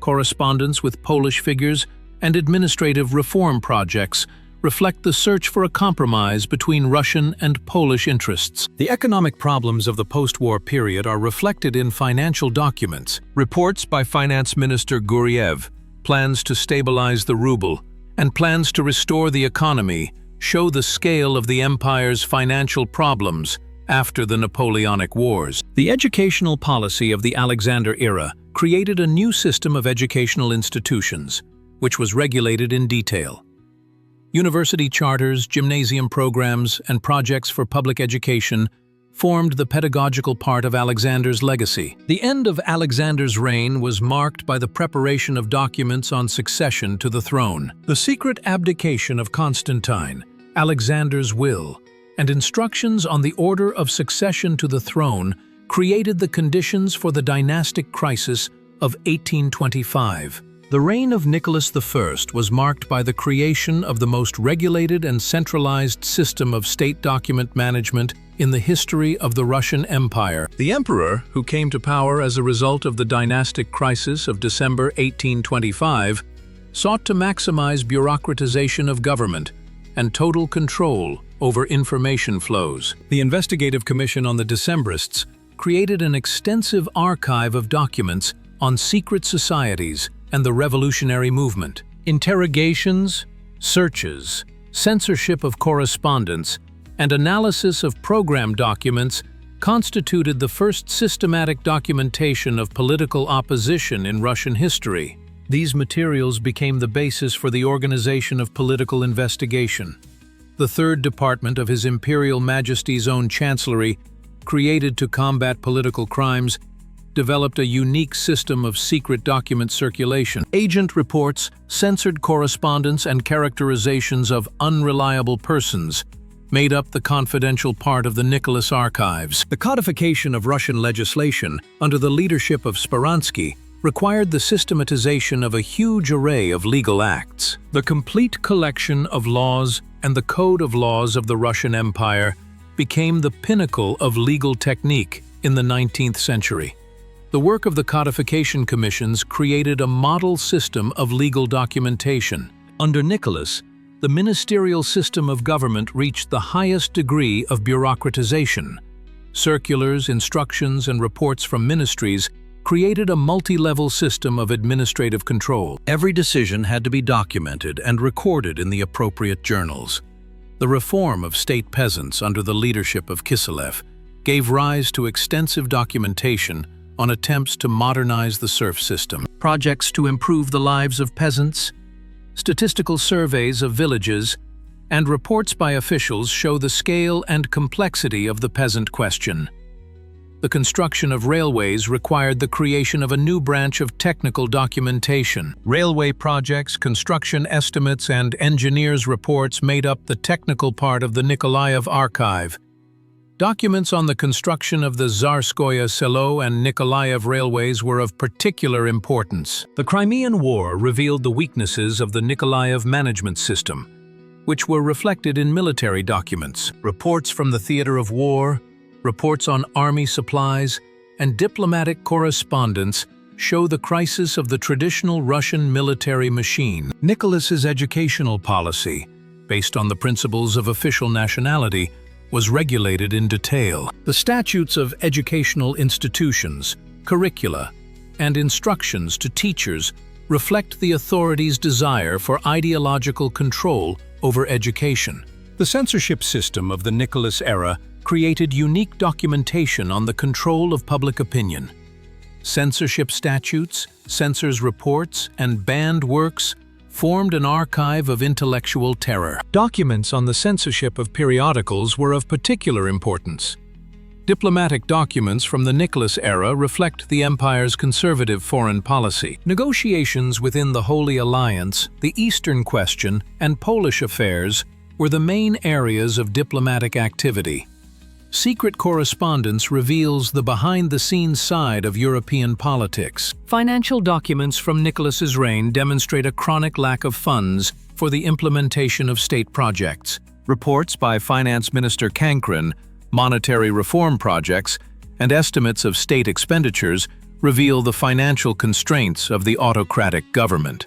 correspondence with Polish figures, and administrative reform projects reflect the search for a compromise between Russian and Polish interests. The economic problems of the post-war period are reflected in financial documents. Reports by Finance Minister Guriev, plans to stabilize the ruble, and plans to restore the economy show the scale of the empire's financial problems after the Napoleonic Wars. The educational policy of the Alexander era created a new system of educational institutions, which was regulated in detail. University charters, gymnasium programs, and projects for public education formed the pedagogical part of Alexander's legacy. The end of Alexander's reign was marked by the preparation of documents on succession to the throne. The secret abdication of Constantine, Alexander's will, and instructions on the order of succession to the throne created the conditions for the dynastic crisis of 1825. The reign of Nicholas I was marked by the creation of the most regulated and centralized system of state document management in the history of the Russian Empire. The emperor, who came to power as a result of the dynastic crisis of December 1825, sought to maximize bureaucratization of government and total control over information flows. The Investigative Commission on the Decembrists created an extensive archive of documents on secret societies and the revolutionary movement. Interrogations, searches, censorship of correspondence, and analysis of program documents constituted the first systematic documentation of political opposition in Russian history. These materials became the basis for the organization of political investigation. The third department of His Imperial Majesty's own chancellery, created to combat political crimes, developed a unique system of secret document circulation. Agent reports, censored correspondence, and characterizations of unreliable persons made up the confidential part of the Nicholas archives. The codification of Russian legislation under the leadership of Speransky required the systematization of a huge array of legal acts. The complete collection of laws and the code of laws of the Russian Empire became the pinnacle of legal technique in the 19th century. The work of the codification commissions created a model system of legal documentation. Under Nicholas, the ministerial system of government reached the highest degree of bureaucratization. Circulars, instructions, and reports from ministries created a multi-level system of administrative control. Every decision had to be documented and recorded in the appropriate journals. The reform of state peasants under the leadership of Kiselev gave rise to extensive documentation on attempts to modernize the serf system. Projects to improve the lives of peasants, statistical surveys of villages, and reports by officials show the scale and complexity of the peasant question. The construction of railways required the creation of a new branch of technical documentation. Railway projects, construction estimates, and engineers' reports made up the technical part of the Nikolaev archive. Documents on the construction of the Tsarskoye Selo and Nikolaev railways were of particular importance. The Crimean War revealed the weaknesses of the Nikolaev management system, which were reflected in military documents. Reports from the theater of war, reports on army supplies, and diplomatic correspondence show the crisis of the traditional Russian military machine. Nicholas's educational policy, based on the principles of official nationality, was regulated in detail. The statutes of educational institutions, curricula, and instructions to teachers reflect the authorities' desire for ideological control over education. The censorship system of the Nicholas era created unique documentation on the control of public opinion. Censorship statutes, censors' reports, and banned works formed an archive of intellectual terror. Documents on the censorship of periodicals were of particular importance. Diplomatic documents from the Nicholas era reflect the empire's conservative foreign policy. Negotiations within the Holy Alliance, the Eastern Question, and Polish affairs were the main areas of diplomatic activity. Secret correspondence reveals the behind-the-scenes side of European politics. Financial documents from Nicholas's reign demonstrate a chronic lack of funds for the implementation of state projects. Reports by Finance Minister Cankren, monetary reform projects, and estimates of state expenditures reveal the financial constraints of the autocratic government.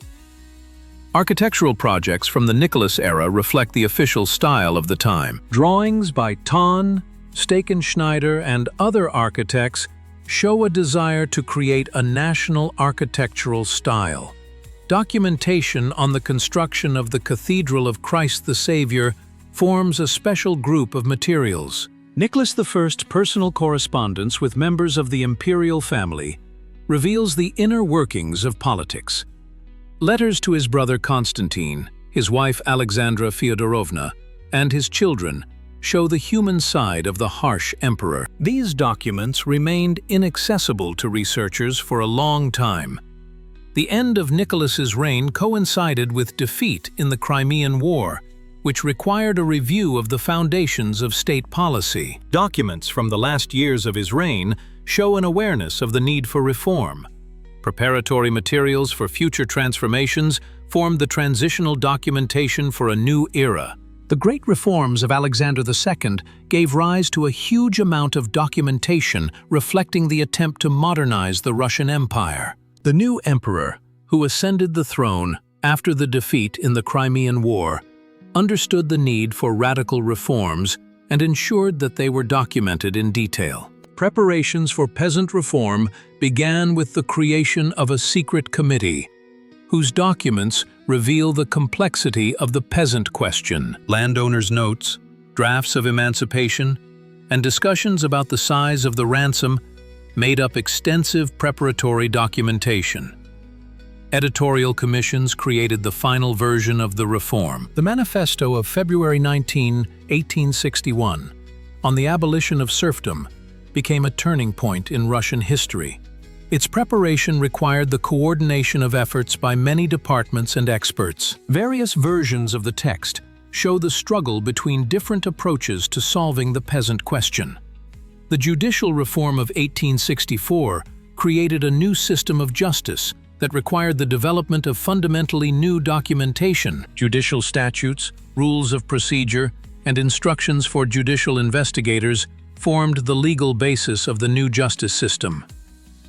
Architectural projects from the Nicholas era reflect the official style of the time. Drawings by Thon, Stekenschneider, and other architects show a desire to create a national architectural style. Documentation on the construction of the Cathedral of Christ the Savior forms a special group of materials. Nicholas I's personal correspondence with members of the imperial family reveals the inner workings of politics. Letters to his brother Constantine, his wife Alexandra Fyodorovna, and his children show the human side of the harsh emperor. These documents remained inaccessible to researchers for a long time. The end of Nicholas's reign coincided with defeat in the Crimean War, which required a review of the foundations of state policy. Documents from the last years of his reign show an awareness of the need for reform. Preparatory materials for future transformations formed the transitional documentation for a new era. The great reforms of Alexander II gave rise to a huge amount of documentation reflecting the attempt to modernize the Russian Empire. The new emperor, who ascended the throne after the defeat in the Crimean War, understood the need for radical reforms and ensured that they were documented in detail. Preparations for peasant reform began with the creation of a secret committee, whose documents reveal the complexity of the peasant question. Landowners' notes, drafts of emancipation, and discussions about the size of the ransom made up extensive preparatory documentation. Editorial commissions created the final version of the reform. The Manifesto of February 19, 1861, on the abolition of serfdom, became a turning point in Russian history. Its preparation required the coordination of efforts by many departments and experts. Various versions of the text show the struggle between different approaches to solving the peasant question. The judicial reform of 1864 created a new system of justice that required the development of fundamentally new documentation. Judicial statutes, rules of procedure, and instructions for judicial investigators formed the legal basis of the new justice system.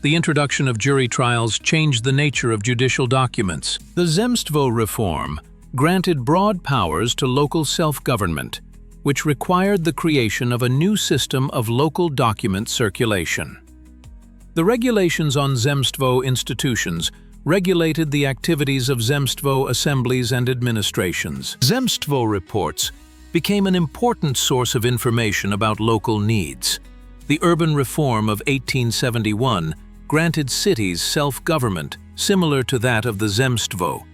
The introduction of jury trials changed the nature of judicial documents. The Zemstvo reform granted broad powers to local self-government, which required the creation of a new system of local document circulation. The regulations on Zemstvo institutions regulated the activities of Zemstvo assemblies and administrations. Zemstvo reports became an important source of information about local needs. The urban reform of 1871 granted cities self-government similar to that of the Zemstvo.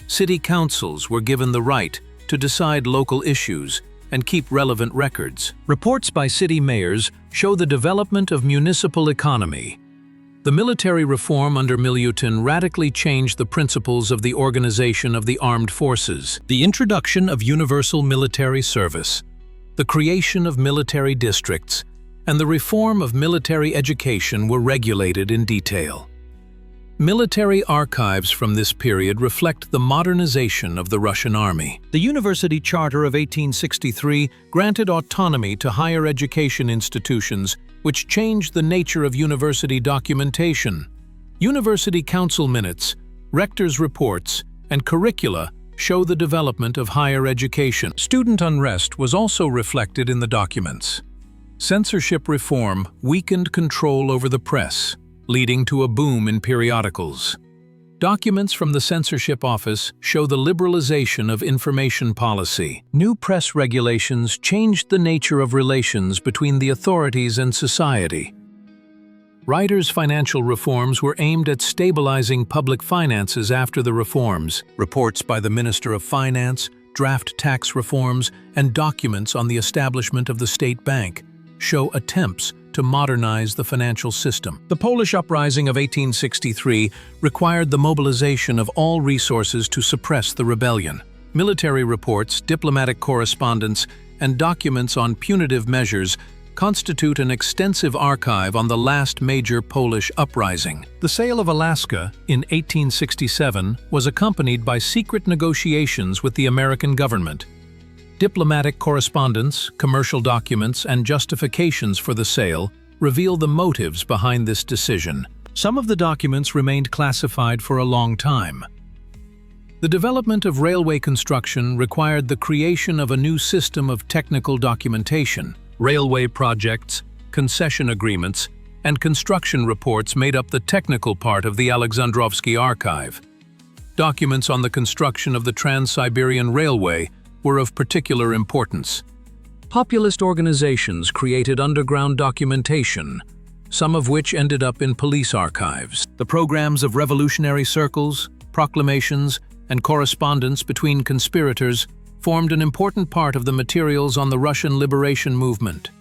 City councils were given the right to decide local issues and keep relevant records. Reports by city mayors show the development of municipal economy. The military reform under Milutin radically changed the principles of the organization of the armed forces. The introduction of universal military service, the creation of military districts, and the reform of military education were regulated in detail. Military archives from this period reflect the modernization of the Russian army. The University Charter of 1863 granted autonomy to higher education institutions, which changed the nature of university documentation. University council minutes, rectors' reports, and curricula show the development of higher education. Student unrest was also reflected in the documents. Censorship reform weakened control over the press, leading to a boom in periodicals. Documents from the censorship office show the liberalization of information policy. New press regulations changed the nature of relations between the authorities and society. Reiter's financial reforms were aimed at stabilizing public finances after the reforms. Reports by the Minister of Finance, draft tax reforms, and documents on the establishment of the state bank show attempts to modernize the financial system. The Polish uprising of 1863 required the mobilization of all resources to suppress the rebellion. Military reports, diplomatic correspondence, and documents on punitive measures constitute an extensive archive on the last major Polish uprising. The sale of Alaska in 1867 was accompanied by secret negotiations with the American government. Diplomatic correspondence, commercial documents, and justifications for the sale reveal the motives behind this decision. Some of the documents remained classified for a long time. The development of railway construction required the creation of a new system of technical documentation. Railway projects, concession agreements, and construction reports made up the technical part of the Alexandrovsky Archive. Documents on the construction of the Trans-Siberian Railway were of particular importance. Populist organizations created underground documentation, some of which ended up in police archives. The programs of revolutionary circles, proclamations, and correspondence between conspirators formed an important part of the materials on the Russian liberation movement.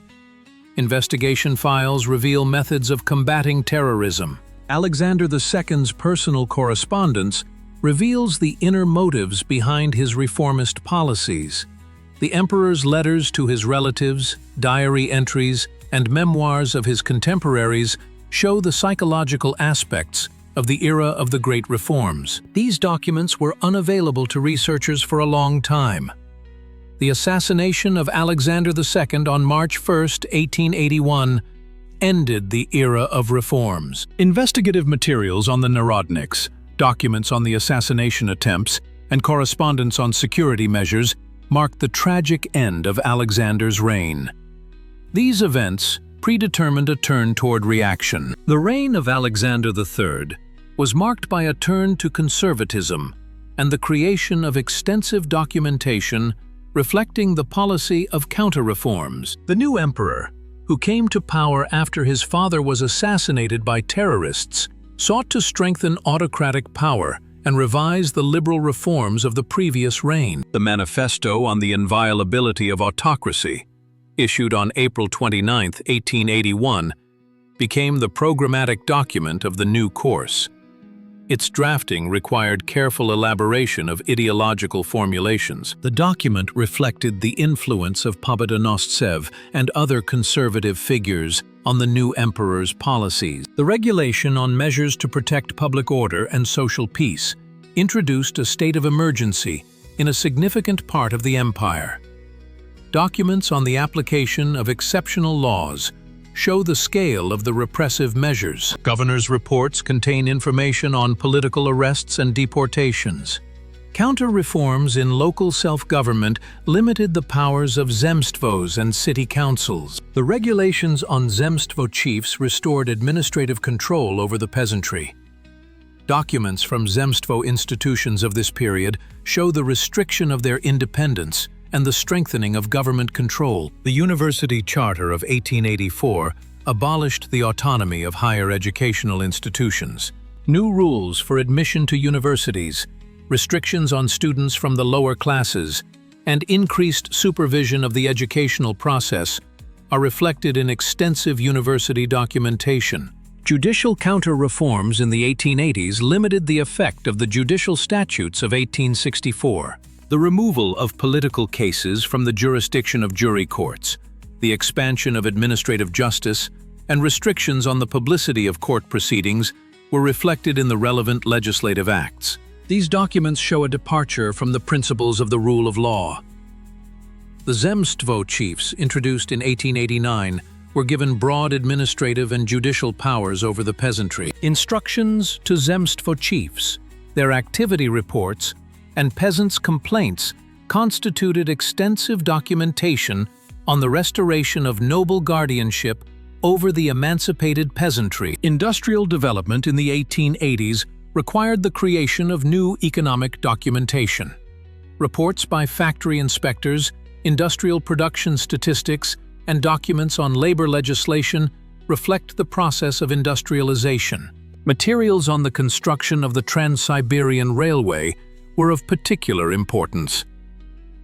Investigation files reveal methods of combating terrorism. Alexander II's personal correspondence reveals the inner motives behind his reformist policies. The emperor's letters to his relatives, diary entries, and memoirs of his contemporaries show the psychological aspects of the era of the Great Reforms. These documents were unavailable to researchers for a long time. The assassination of Alexander II on March 1, 1881, ended the era of reforms. Investigative materials on the Narodniks, documents on the assassination attempts, and correspondence on security measures marked the tragic end of Alexander's reign. These events predetermined a turn toward reaction. The reign of Alexander III was marked by a turn to conservatism and the creation of extensive documentation reflecting the policy of counter-reforms. The new emperor, who came to power after his father was assassinated by terrorists, sought to strengthen autocratic power and revise the liberal reforms of the previous reign. The Manifesto on the Inviolability of Autocracy, issued on April 29, 1881, became the programmatic document of the new course. Its drafting required careful elaboration of ideological formulations. The document reflected the influence of Pobedonostsev and other conservative figures on the new emperor's policies. The regulation on measures to protect public order and social peace introduced a state of emergency in a significant part of the empire. Documents on the application of exceptional laws show the scale of the repressive measures. Governors' reports contain information on political arrests and deportations. Counter-reforms in local self-government limited the powers of zemstvos and city councils. The regulations on zemstvo chiefs restored administrative control over the peasantry. Documents from zemstvo institutions of this period show the restriction of their independence and the strengthening of government control. The University Charter of 1884 abolished the autonomy of higher educational institutions. New rules for admission to universities, restrictions on students from the lower classes, and increased supervision of the educational process are reflected in extensive university documentation. Judicial counter-reforms in the 1880s limited the effect of the judicial statutes of 1864. The removal of political cases from the jurisdiction of jury courts, the expansion of administrative justice, and restrictions on the publicity of court proceedings were reflected in the relevant legislative acts. These documents show a departure from the principles of the rule of law. The zemstvo chiefs, introduced in 1889, were given broad administrative and judicial powers over the peasantry. Instructions to zemstvo chiefs, their activity reports, and peasants' complaints constituted extensive documentation on the restoration of noble guardianship over the emancipated peasantry. Industrial development in the 1880s required the creation of new economic documentation. Reports by factory inspectors, industrial production statistics, and documents on labor legislation reflect the process of industrialization. Materials on the construction of the Trans-Siberian Railway were of particular importance.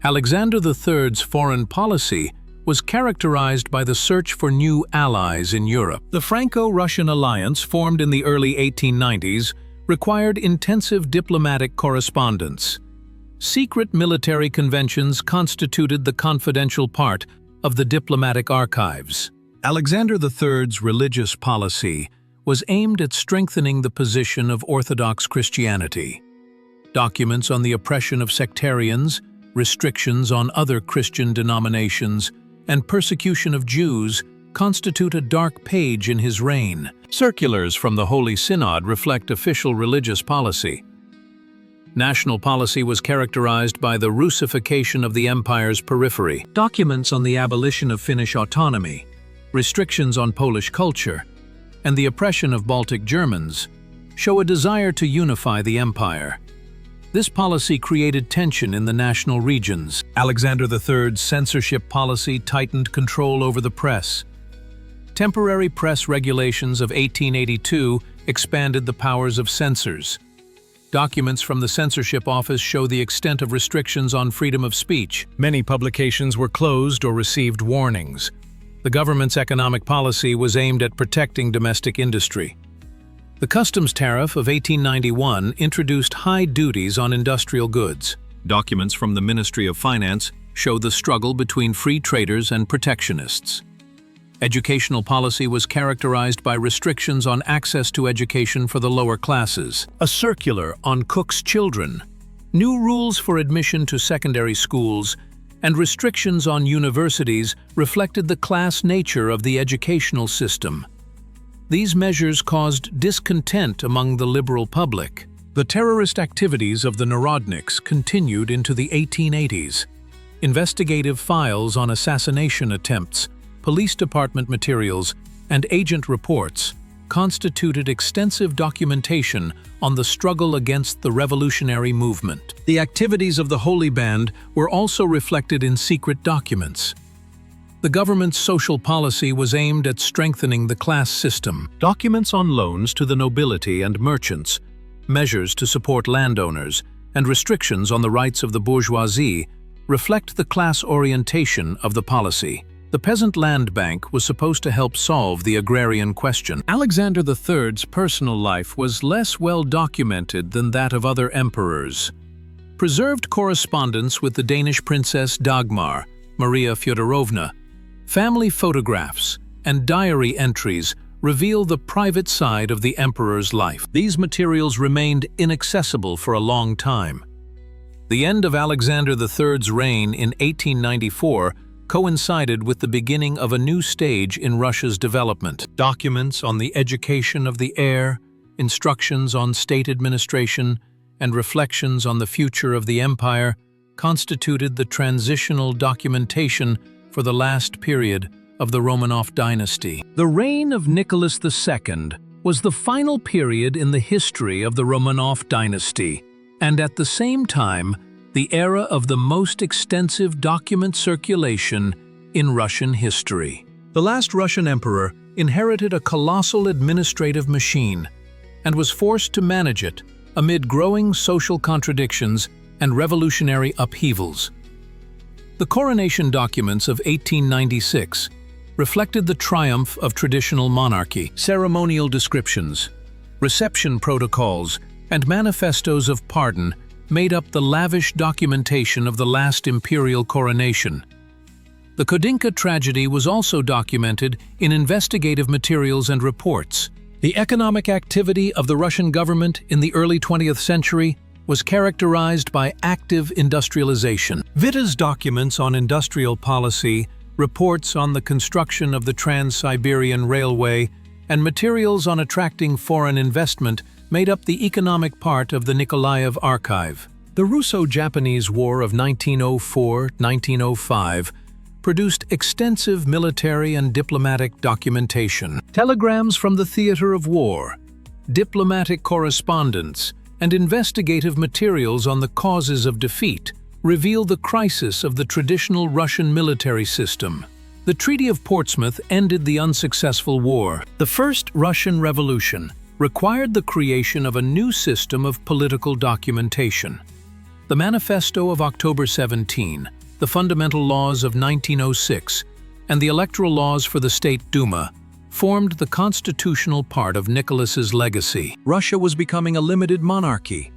Alexander III's foreign policy was characterized by the search for new allies in Europe. The Franco-Russian alliance, formed in the early 1890s, required intensive diplomatic correspondence. Secret military conventions constituted the confidential part of the diplomatic archives. Alexander III's religious policy was aimed at strengthening the position of Orthodox Christianity. Documents on the oppression of sectarians, restrictions on other Christian denominations, and persecution of Jews constitute a dark page in his reign. Circulars from the Holy Synod reflect official religious policy. National policy was characterized by the Russification of the empire's periphery. Documents on the abolition of Finnish autonomy, restrictions on Polish culture, and the oppression of Baltic Germans show a desire to unify the empire. This policy created tension in the national regions. Alexander III's censorship policy tightened control over the press. Temporary press regulations of 1882 expanded the powers of censors. Documents from the censorship office show the extent of restrictions on freedom of speech. Many publications were closed or received warnings. The government's economic policy was aimed at protecting domestic industry. The customs tariff of 1891 introduced high duties on industrial goods. Documents from the Ministry of Finance show the struggle between free traders and protectionists. Educational policy was characterized by restrictions on access to education for the lower classes. A circular on Cook's children, new rules for admission to secondary schools, and restrictions on universities reflected the class nature of the educational system. These measures caused discontent among the liberal public. The terrorist activities of the Narodniks continued into the 1880s. Investigative files on assassination attempts, police department materials, and agent reports constituted extensive documentation on the struggle against the revolutionary movement. The activities of the Holy Band were also reflected in secret documents. The government's social policy was aimed at strengthening the class system. Documents on loans to the nobility and merchants, measures to support landowners, and restrictions on the rights of the bourgeoisie reflect the class orientation of the policy. The peasant land bank was supposed to help solve the agrarian question. Alexander III's personal life was less well documented than that of other emperors. Preserved correspondence with the Danish princess Dagmar, Maria Fedorovna, family photographs, and diary entries reveal the private side of the emperor's life. These materials remained inaccessible for a long time. The end of Alexander III's reign in 1894 coincided with the beginning of a new stage in Russia's development. Documents on the education of the heir, instructions on state administration, and reflections on the future of the empire constituted the transitional documentation for the last period of the Romanov dynasty. The reign of Nicholas II was the final period in the history of the Romanov dynasty, and at the same time, the era of the most extensive document circulation in Russian history. The last Russian emperor inherited a colossal administrative machine and was forced to manage it amid growing social contradictions and revolutionary upheavals. The coronation documents of 1896 reflected the triumph of traditional monarchy. Ceremonial descriptions, reception protocols, and manifestos of pardon made up the lavish documentation of the last imperial coronation. The Kodinka tragedy was also documented in investigative materials and reports. The economic activity of the Russian government in the early 20th century was characterized by active industrialization. Witta's documents on industrial policy, reports on the construction of the Trans-Siberian Railway, and materials on attracting foreign investment made up the economic part of the Nikolaev archive. The Russo-Japanese War of 1904-1905 produced extensive military and diplomatic documentation. Telegrams from the theater of war, diplomatic correspondence, and investigative materials on the causes of defeat reveal the crisis of the traditional Russian military system. The Treaty of Portsmouth ended the unsuccessful war. The First Russian Revolution required the creation of a new system of political documentation. The Manifesto of October 17, the Fundamental Laws of 1906, and the electoral laws for the State Duma formed the constitutional part of Nicholas's legacy. Russia was becoming a limited monarchy.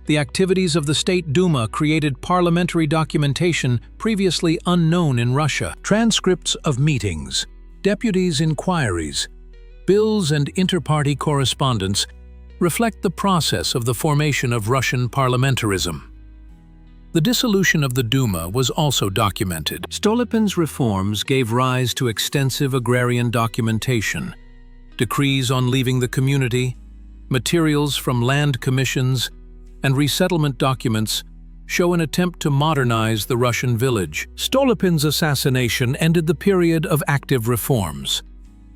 The activities of the State Duma created parliamentary documentation previously unknown in Russia. Transcripts of meetings, deputies' inquiries, bills and inter-party correspondence reflect the process of the formation of Russian parliamentarism. The dissolution of the Duma was also documented. Stolypin's reforms gave rise to extensive agrarian documentation, decrees on leaving the community, materials from land commissions, and resettlement documents show an attempt to modernize the Russian village. Stolypin's assassination ended the period of active reforms.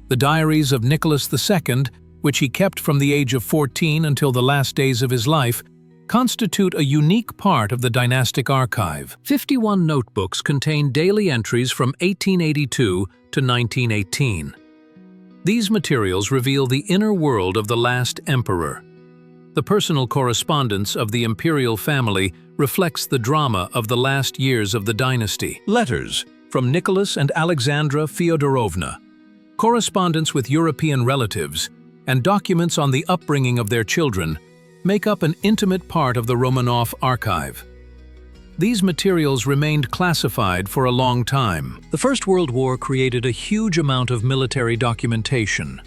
The diaries of Nicholas II, which he kept from the age of 14 until the last days of his life, constitute a unique part of the dynastic archive. 51 notebooks contain daily entries from 1882 to 1918. These materials reveal the inner world of the last emperor. The personal correspondence of the imperial family reflects the drama of the last years of the dynasty. Letters from Nicholas and Alexandra Fyodorovna, correspondence with European relatives, and documents on the upbringing of their children make up an intimate part of the Romanov archive. These materials remained classified for a long time. The First World War created a huge amount of military documentation.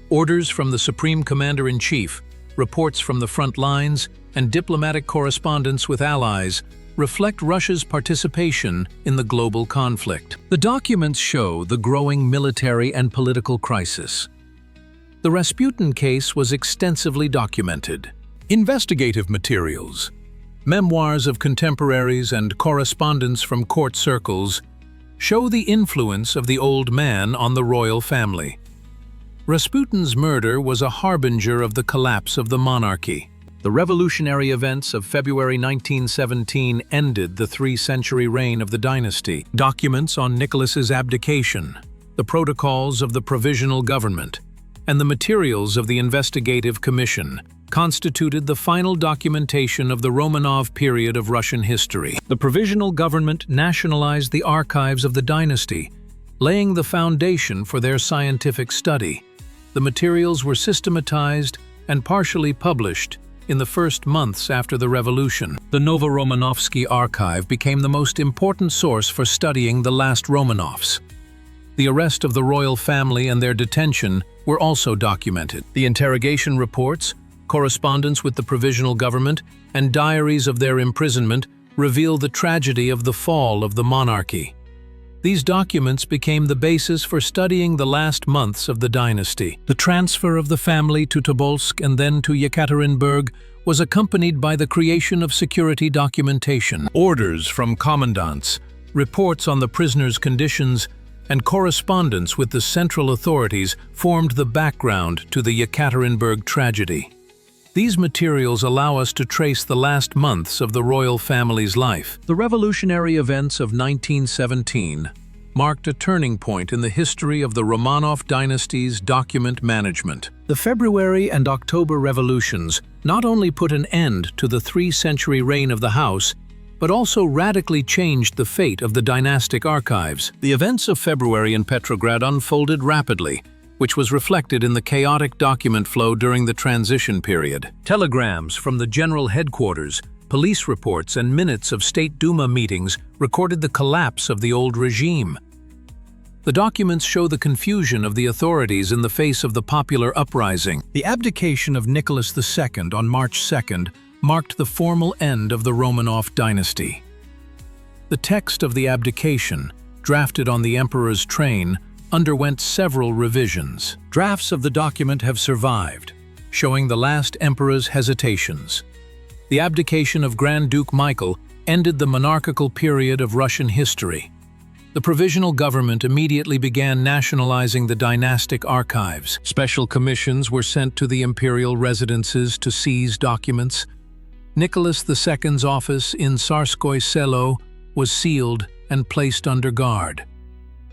Orders from the Supreme Commander-in-Chief, reports from the front lines, and diplomatic correspondence with allies reflect Russia's participation in the global conflict. The documents show the growing military and political crisis. The Rasputin case was extensively documented. Investigative materials, memoirs of contemporaries and correspondence from court circles show the influence of the old man on the royal family. Rasputin's murder was a harbinger of the collapse of the monarchy. The revolutionary events of February 1917 ended the three-century reign of the dynasty. Documents on Nicholas's abdication, the protocols of the provisional government, and the materials of the investigative commission constituted the final documentation of the Romanov period of Russian history. The provisional government nationalized the archives of the dynasty, laying the foundation for their scientific study. The materials were systematized and partially published in the first months after the revolution. The Novoromanovsky archive became the most important source for studying the last Romanovs. The arrest of the royal family and their detention were also documented. The interrogation reports, correspondence with the provisional government, and diaries of their imprisonment reveal the tragedy of the fall of the monarchy. These documents became the basis for studying the last months of the dynasty. The transfer of the family to Tobolsk and then to Ekaterinburg was accompanied by the creation of security documentation. Orders from commandants, reports on the prisoners' conditions, and correspondence with the central authorities formed the background to the Ekaterinburg tragedy. These materials allow us to trace the last months of the royal family's life. The revolutionary events of 1917 marked a turning point in the history of the Romanov dynasty's document management. The February and October revolutions not only put an end to the three-century reign of the house, but also radically changed the fate of the dynastic archives. The events of February in Petrograd unfolded rapidly, which was reflected in the chaotic document flow during the transition period. Telegrams from the general headquarters, police reports, and minutes of State Duma meetings recorded the collapse of the old regime. The documents show the confusion of the authorities in the face of the popular uprising. The abdication of Nicholas II on March 2nd marked the formal end of the Romanov dynasty. The text of the abdication, drafted on the emperor's train, underwent several revisions. Drafts of the document have survived, showing the last emperor's hesitations. The abdication of Grand Duke Mikhail ended the monarchical period of Russian history. The provisional government immediately began nationalizing the dynastic archives. Special commissions were sent to the imperial residences to seize documents. Nicholas II's office in Tsarskoye Selo was sealed and placed under guard.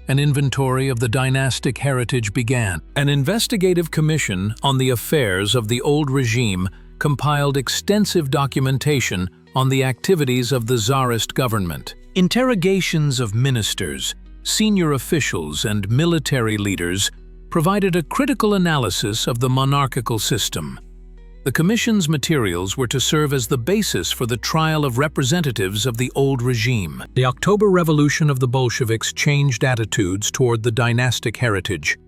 An inventory of the dynastic heritage began. An investigative commission on the affairs of the old regime compiled extensive documentation on the activities of the Tsarist government. Interrogations of ministers, senior officials and military leaders provided a critical analysis of the monarchical system. The commission's materials were to serve as the basis for the trial of representatives of the old regime. The October Revolution of the Bolsheviks changed attitudes toward the dynastic heritage.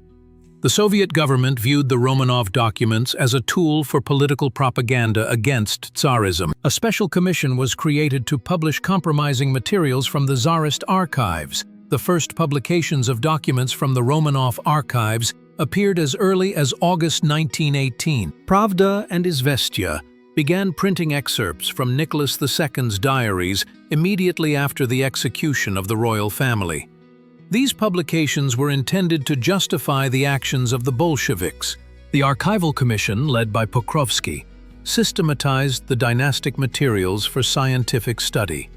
The Soviet government viewed the Romanov documents as a tool for political propaganda against Tsarism. A special commission was created to publish compromising materials from the Tsarist archives. The first publications of documents from the Romanov archives appeared as early as August 1918. Pravda and Izvestia began printing excerpts from Nicholas II's diaries immediately after the execution of the royal family. These publications were intended to justify the actions of the Bolsheviks. The Archival Commission, led by Pokrovsky, systematized the dynastic materials for scientific study.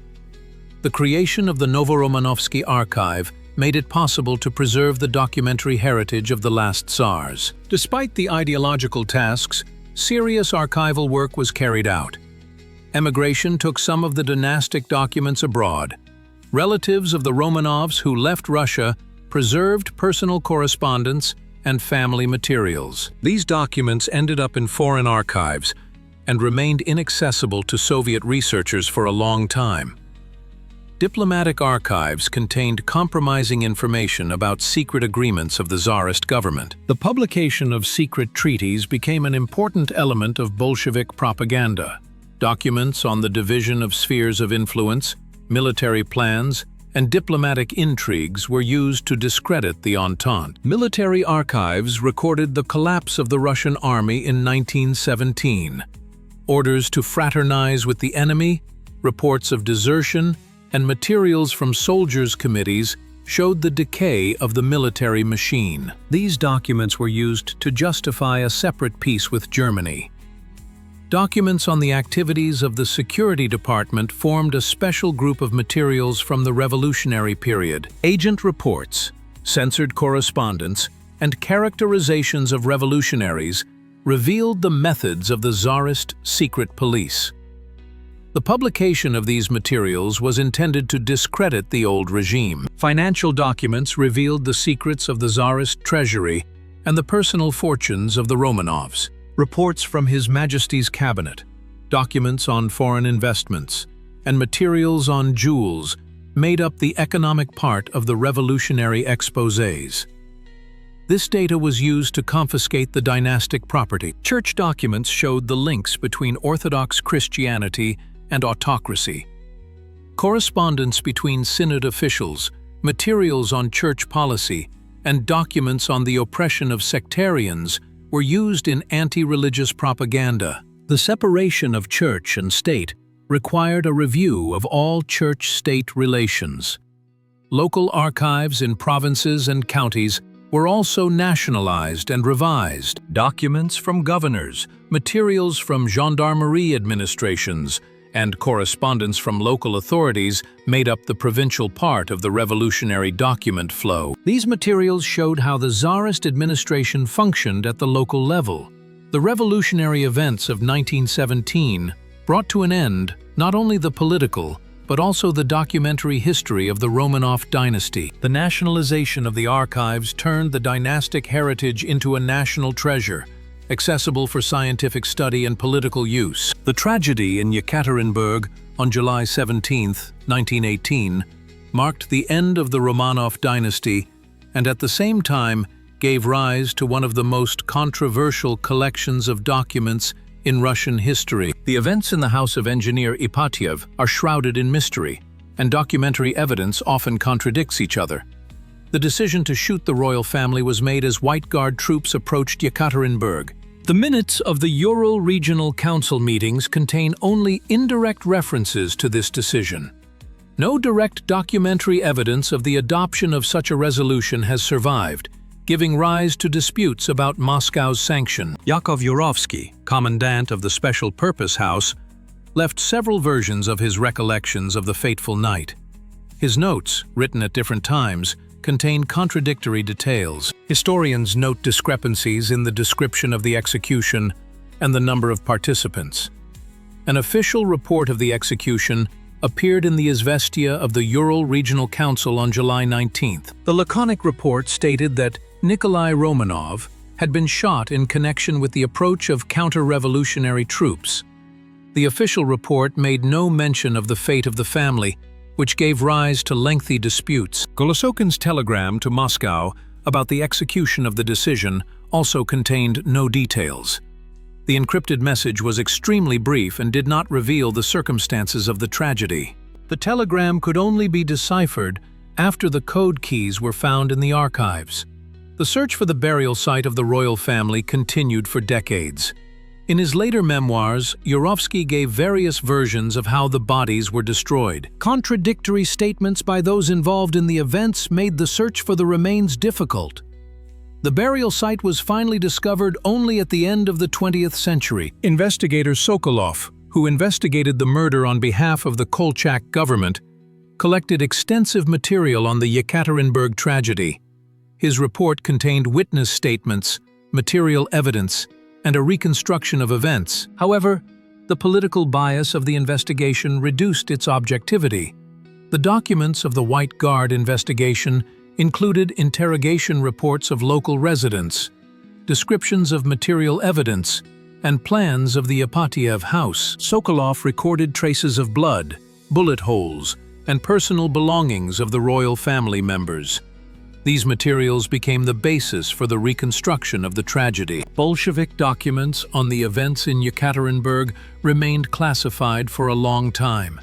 The creation of the Novoromanovsky Archive made it possible to preserve the documentary heritage of the last Tsars. Despite the ideological tasks, serious archival work was carried out. Emigration took some of the dynastic documents abroad. Relatives of the Romanovs who left Russia preserved personal correspondence and family materials. These documents ended up in foreign archives and remained inaccessible to Soviet researchers for a long time. Diplomatic archives contained compromising information about secret agreements of the Tsarist government. The publication of secret treaties became an important element of Bolshevik propaganda. Documents on the division of spheres of influence, military plans, and diplomatic intrigues were used to discredit the Entente. Military archives recorded the collapse of the Russian army in 1917. Orders to fraternize with the enemy, reports of desertion, and materials from soldiers' committees showed the decay of the military machine. These documents were used to justify a separate peace with Germany. Documents on the activities of the Security Department formed a special group of materials from the revolutionary period. Agent reports, censored correspondence, and characterizations of revolutionaries revealed the methods of the Tsarist secret police. The publication of these materials was intended to discredit the old regime. Financial documents revealed the secrets of the Tsarist treasury and the personal fortunes of the Romanovs. Reports from His Majesty's cabinet, documents on foreign investments, and materials on jewels made up the economic part of the revolutionary exposés. This data was used to confiscate the dynastic property. Church documents showed the links between Orthodox Christianity and autocracy. Correspondence between synod officials, materials on church policy, and documents on the oppression of sectarians were used in anti-religious propaganda. The separation of church and state required a review of all church-state relations. Local archives in provinces and counties were also nationalized and revised. Documents from governors, materials from gendarmerie administrations, and correspondence from local authorities made up the provincial part of the revolutionary document flow. These materials showed how the Tsarist administration functioned at the local level. The revolutionary events of 1917 brought to an end not only the political, but also the documentary history of the Romanov dynasty. The nationalization of the archives turned the dynastic heritage into a national treasure, accessible for scientific study and political use. The tragedy in Ekaterinburg on July 17, 1918, marked the end of the Romanov dynasty and at the same time gave rise to one of the most controversial collections of documents in Russian history. The events in the house of engineer Ipatiev are shrouded in mystery, and documentary evidence often contradicts each other. The decision to shoot the royal family was made as White Guard troops approached Ekaterinburg. The minutes of the Ural Regional Council meetings contain only indirect references to this decision. No direct documentary evidence of the adoption of such a resolution has survived, giving rise to disputes about Moscow's sanction. Yakov Yurovsky, commandant of the Special Purpose House, left several versions of his recollections of the fateful night. His notes, written at different times, contain contradictory details. Historians note discrepancies in the description of the execution and the number of participants. An official report of the execution appeared in the Izvestia of the Ural Regional Council on July 19th. The laconic report stated that Nikolai Romanov had been shot in connection with the approach of counter-revolutionary troops. The official report made no mention of the fate of the family, which gave rise to lengthy disputes. Golosokin's telegram to Moscow about the execution of the decision also contained no details. The encrypted message was extremely brief and did not reveal the circumstances of the tragedy. The telegram could only be deciphered after the code keys were found in the archives. The search for the burial site of the royal family continued for decades. In his later memoirs, Yurovsky gave various versions of how the bodies were destroyed. Contradictory statements by those involved in the events made the search for the remains difficult. The burial site was finally discovered only at the end of the 20th century. Investigator Sokolov, who investigated the murder on behalf of the Kolchak government, collected extensive material on the Ekaterinburg tragedy. His report contained witness statements, material evidence, and a reconstruction of events. However, the political bias of the investigation reduced its objectivity. The documents of the White Guard investigation included interrogation reports of local residents, descriptions of material evidence, and plans of the Ipatiev house. Sokolov recorded traces of blood, bullet holes, and personal belongings of the royal family members. These materials became the basis for the reconstruction of the tragedy. Bolshevik documents on the events in Ekaterinburg remained classified for a long time.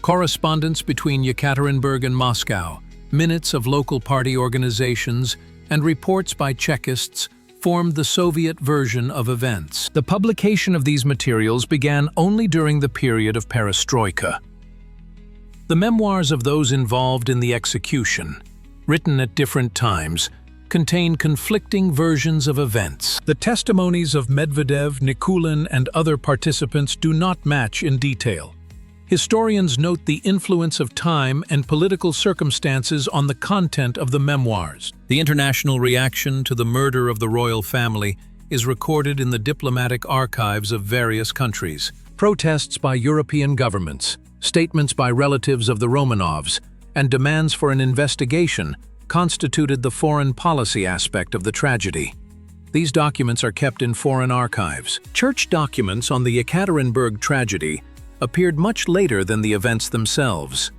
Correspondence between Ekaterinburg and Moscow, minutes of local party organizations, and reports by Chekists formed the Soviet version of events. The publication of these materials began only during the period of perestroika. The memoirs of those involved in the execution, written at different times, contain conflicting versions of events. The testimonies of Medvedev, Nikulin, and other participants do not match in detail. Historians note the influence of time and political circumstances on the content of the memoirs. The international reaction to the murder of the royal family is recorded in the diplomatic archives of various countries. Protests by European governments, statements by relatives of the Romanovs, and demands for an investigation constituted the foreign policy aspect of the tragedy. These documents are kept in foreign archives. Church documents on the Ekaterinburg tragedy appeared much later than the events themselves.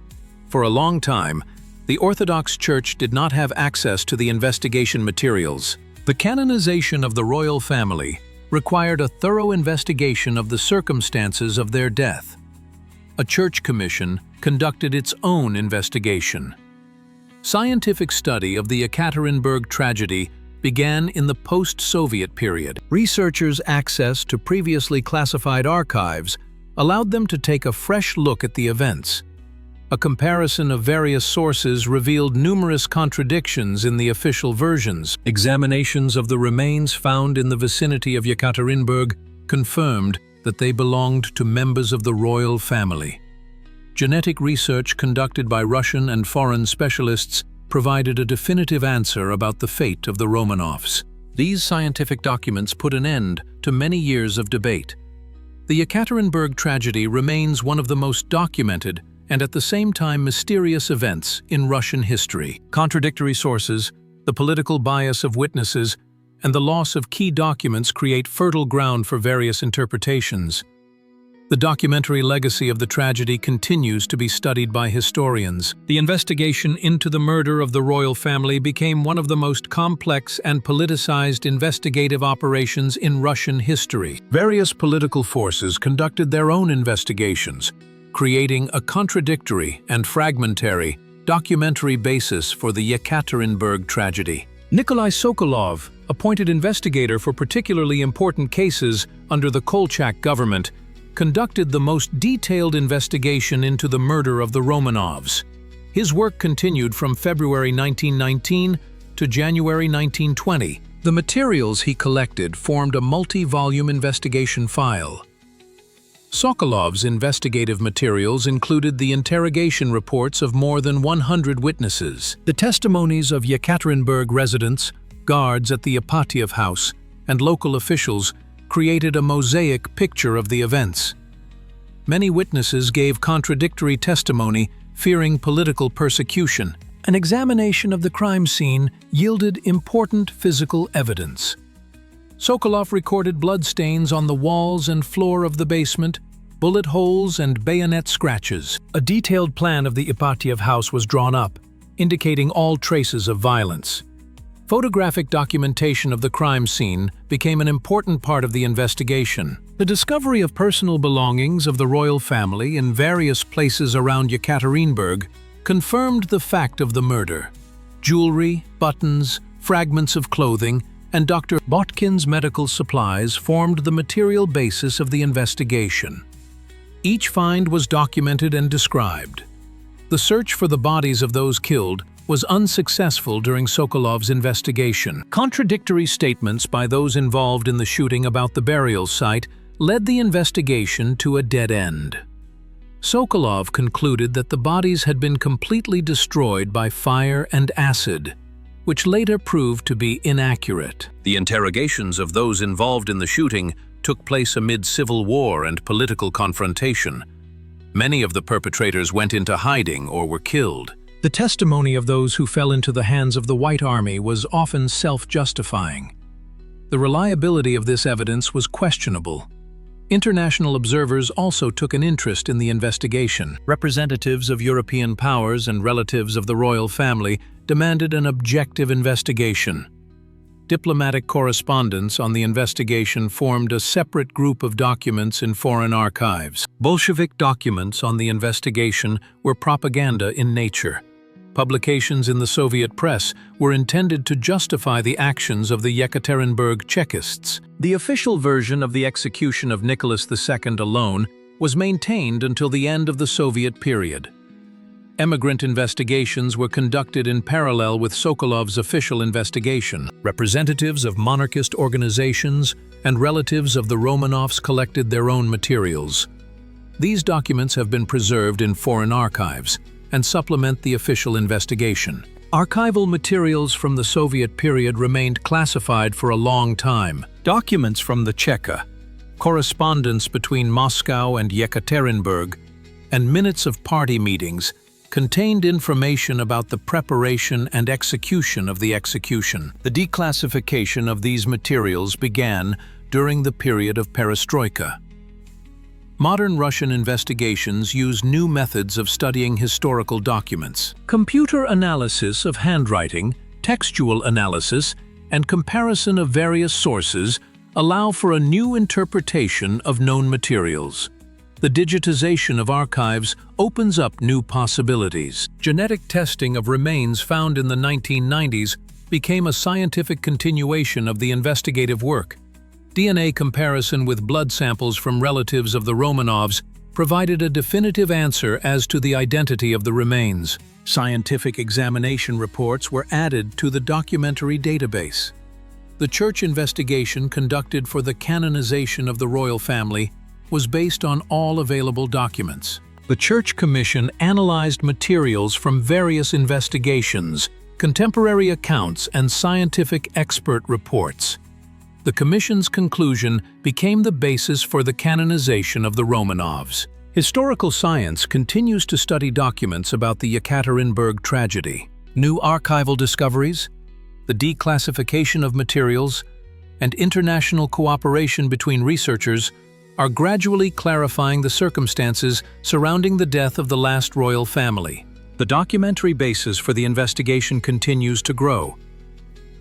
For a long time, the Orthodox Church did not have access to the investigation materials. The canonization of the royal family required a thorough investigation of the circumstances of their death. A church commission conducted its own investigation. Scientific study of the Ekaterinburg tragedy began in the post-Soviet period. Researchers' access to previously classified archives allowed them to take a fresh look at the events. A comparison of various sources revealed numerous contradictions in the official versions. Examinations of the remains found in the vicinity of Ekaterinburg confirmed that they belonged to members of the royal family. Genetic research conducted by Russian and foreign specialists provided a definitive answer about the fate of the Romanovs. These scientific documents put an end to many years of debate. The Ekaterinburg tragedy remains one of the most documented and at the same time mysterious events in Russian history. Contradictory sources, the political bias of witnesses, and the loss of key documents create fertile ground for various interpretations. The documentary legacy of the tragedy continues to be studied by historians. The investigation into the murder of the royal family became one of the most complex and politicized investigative operations in Russian history. Various political forces conducted their own investigations, creating a contradictory and fragmentary documentary basis for the Ekaterinburg tragedy. Nikolai Sokolov, appointed investigator for particularly important cases under the Kolchak government, conducted the most detailed investigation into the murder of the Romanovs. His work continued from February 1919 to January 1920. The materials he collected formed a multi-volume investigation file. Sokolov's investigative materials included the interrogation reports of more than 100 witnesses, the testimonies of Ekaterinburg residents, guards at the Ipatiev house, and local officials created a mosaic picture of the events. Many witnesses gave contradictory testimony, fearing political persecution. An examination of the crime scene yielded important physical evidence. Sokolov recorded bloodstains on the walls and floor of the basement, bullet holes and bayonet scratches. A detailed plan of the Ipatiev house was drawn up, indicating all traces of violence. Photographic documentation of the crime scene became an important part of the investigation. The discovery of personal belongings of the royal family in various places around Ekaterinburg confirmed the fact of the murder. Jewelry, buttons, fragments of clothing, and Dr. Botkin's medical supplies formed the material basis of the investigation. Each find was documented and described. The search for the bodies of those killed was unsuccessful during Sokolov's investigation. Contradictory statements by those involved in the shooting about the burial site led the investigation to a dead end. Sokolov concluded that the bodies had been completely destroyed by fire and acid, which later proved to be inaccurate. The interrogations of those involved in the shooting took place amid civil war and political confrontation. Many of the perpetrators went into hiding or were killed. The testimony of those who fell into the hands of the White Army was often self-justifying. The reliability of this evidence was questionable. International observers also took an interest in the investigation. Representatives of European powers and relatives of the royal family demanded an objective investigation. Diplomatic correspondence on the investigation formed a separate group of documents in foreign archives. Bolshevik documents on the investigation were propaganda in nature. Publications in the Soviet press were intended to justify the actions of the Ekaterinburg Chekists. The official version of the execution of Nicholas II alone was maintained until the end of the Soviet period. Emigrant investigations were conducted in parallel with Sokolov's official investigation. Representatives of monarchist organizations and relatives of the Romanovs collected their own materials. These documents have been preserved in foreign archives and supplement the official investigation. Archival materials from the Soviet period remained classified for a long time. Documents from the Cheka, correspondence between Moscow and Ekaterinburg, and minutes of party meetings contained information about the preparation and execution of the execution. The declassification of these materials began during the period of perestroika. Modern Russian investigations use new methods of studying historical documents. Computer analysis of handwriting, textual analysis, and comparison of various sources allow for a new interpretation of known materials. The digitization of archives opens up new possibilities. Genetic testing of remains found in the 1990s became a scientific continuation of the investigative work. DNA comparison with blood samples from relatives of the Romanovs provided a definitive answer as to the identity of the remains. Scientific examination reports were added to the documentary database. The church investigation conducted for the canonization of the royal family was based on all available documents. The Church Commission analyzed materials from various investigations, contemporary accounts, and scientific expert reports. The Commission's conclusion became the basis for the canonization of the Romanovs. Historical science continues to study documents about the Ekaterinburg tragedy. New archival discoveries, the declassification of materials, and international cooperation between researchers are gradually clarifying the circumstances surrounding the death of the last royal family. The documentary basis for the investigation continues to grow.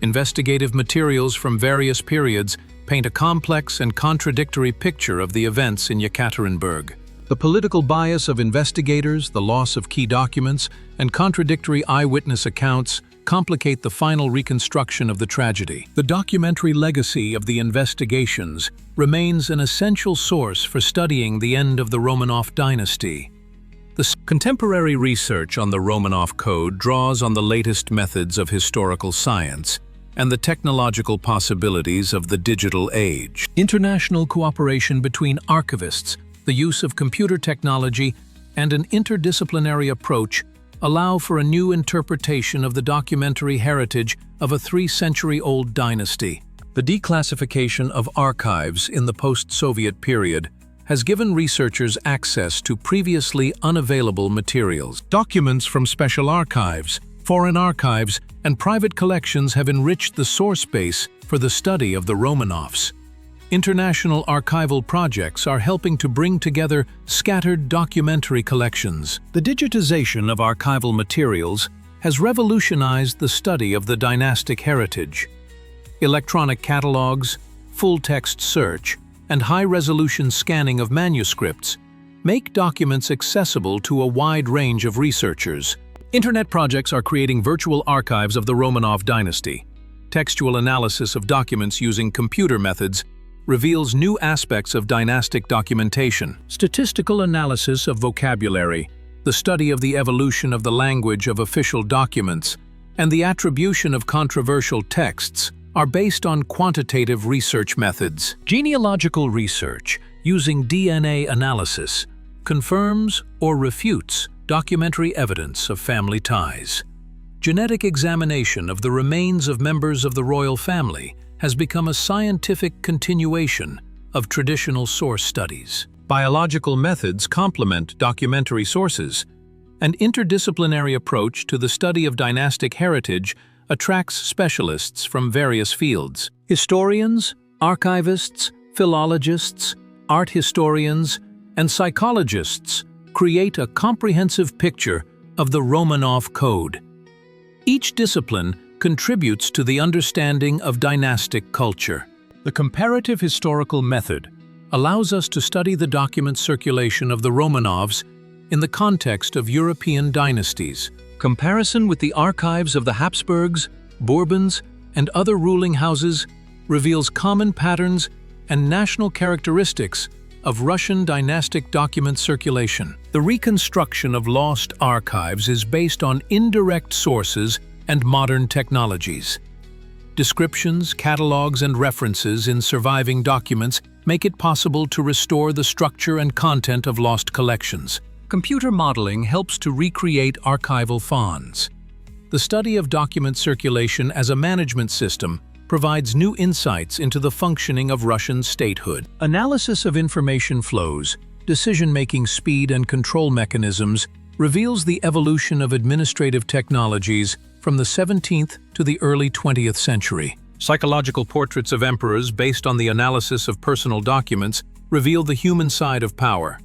Investigative materials from various periods paint a complex and contradictory picture of the events in Ekaterinburg. The political bias of investigators, the loss of key documents, and contradictory eyewitness accounts complicate the final reconstruction of the tragedy. The documentary legacy of the investigations remains an essential source for studying the end of the Romanov dynasty. The contemporary research on the Romanov Code draws on the latest methods of historical science and the technological possibilities of the digital age. International cooperation between archivists, the use of computer technology, and an interdisciplinary approach allow for a new interpretation of the documentary heritage of a 3-century-old dynasty. The declassification of archives in the post-Soviet period has given researchers access to previously unavailable materials. Documents from special archives, foreign archives, and private collections have enriched the source base for the study of the Romanovs. International archival projects are helping to bring together scattered documentary collections. The digitization of archival materials has revolutionized the study of the dynastic heritage. Electronic catalogs, full-text search, and high-resolution scanning of manuscripts make documents accessible to a wide range of researchers. Internet projects are creating virtual archives of the Romanov dynasty. Textual analysis of documents using computer methods reveals new aspects of dynastic documentation. Statistical analysis of vocabulary, the study of the evolution of the language of official documents, and the attribution of controversial texts are based on quantitative research methods. Genealogical research, using DNA analysis, confirms or refutes documentary evidence of family ties. Genetic examination of the remains of members of the royal family has become a scientific continuation of traditional source studies. Biological methods complement documentary sources. An interdisciplinary approach to the study of dynastic heritage attracts specialists from various fields. Historians, archivists, philologists, art historians, and psychologists create a comprehensive picture of the Romanov Code. Each discipline contributes to the understanding of dynastic culture. The comparative historical method allows us to study the document circulation of the Romanovs in the context of European dynasties. Comparison with the archives of the Habsburgs, Bourbons, and other ruling houses reveals common patterns and national characteristics of Russian dynastic document circulation. The reconstruction of lost archives is based on indirect sources and modern technologies. Descriptions, catalogs, and references in surviving documents make it possible to restore the structure and content of lost collections. Computer modeling helps to recreate archival fonts. The study of document circulation as a management system provides new insights into the functioning of Russian statehood. Analysis of information flows, decision-making speed, and control mechanisms reveals the evolution of administrative technologies from the 17th to the early 20th century. Psychological portraits of emperors based on the analysis of personal documents reveal the human side of power.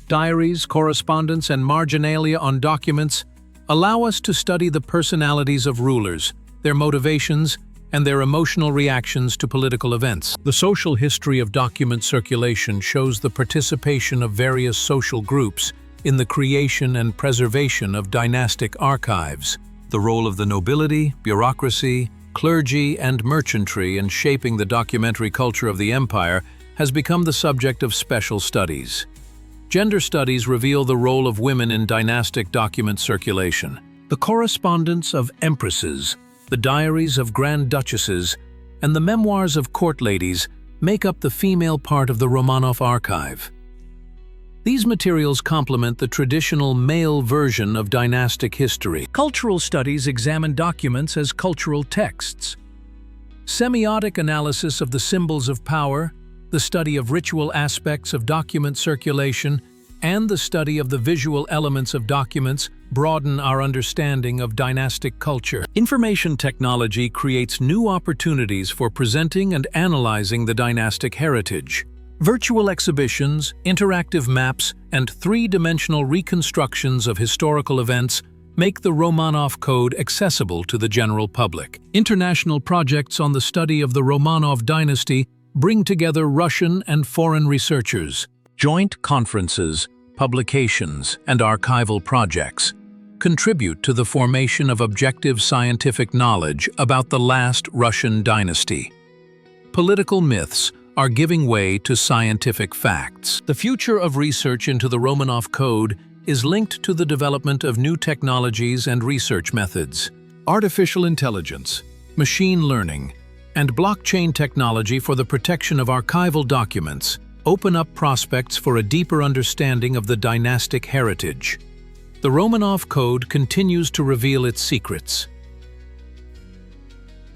Diaries, correspondence, and marginalia on documents allow us to study the personalities of rulers, their motivations, and their emotional reactions to political events. The social history of document circulation shows the participation of various social groups in the creation and preservation of dynastic archives. The role of the nobility, bureaucracy, clergy, and merchantry in shaping the documentary culture of the empire has become the subject of special studies. Gender studies reveal the role of women in dynastic document circulation. The correspondence of empresses, the diaries of grand duchesses, and the memoirs of court ladies make up the female part of the Romanov archive. These materials complement the traditional male version of dynastic history. Cultural studies examine documents as cultural texts. Semiotic analysis of the symbols of power, the study of ritual aspects of document circulation, and the study of the visual elements of documents broaden our understanding of dynastic culture. Information technology creates new opportunities for presenting and analyzing the dynastic heritage. Virtual exhibitions, interactive maps, and three-dimensional reconstructions of historical events make the Romanov Code accessible to the general public. International projects on the study of the Romanov dynasty bring together Russian and foreign researchers. Joint conferences, publications, and archival projects contribute to the formation of objective scientific knowledge about the last Russian dynasty. Political myths are giving way to scientific facts. The future of research into the Romanov Code is linked to the development of new technologies and research methods. Artificial intelligence, machine learning, and blockchain technology for the protection of archival documents open up prospects for a deeper understanding of the dynastic heritage. The Romanov Code continues to reveal its secrets,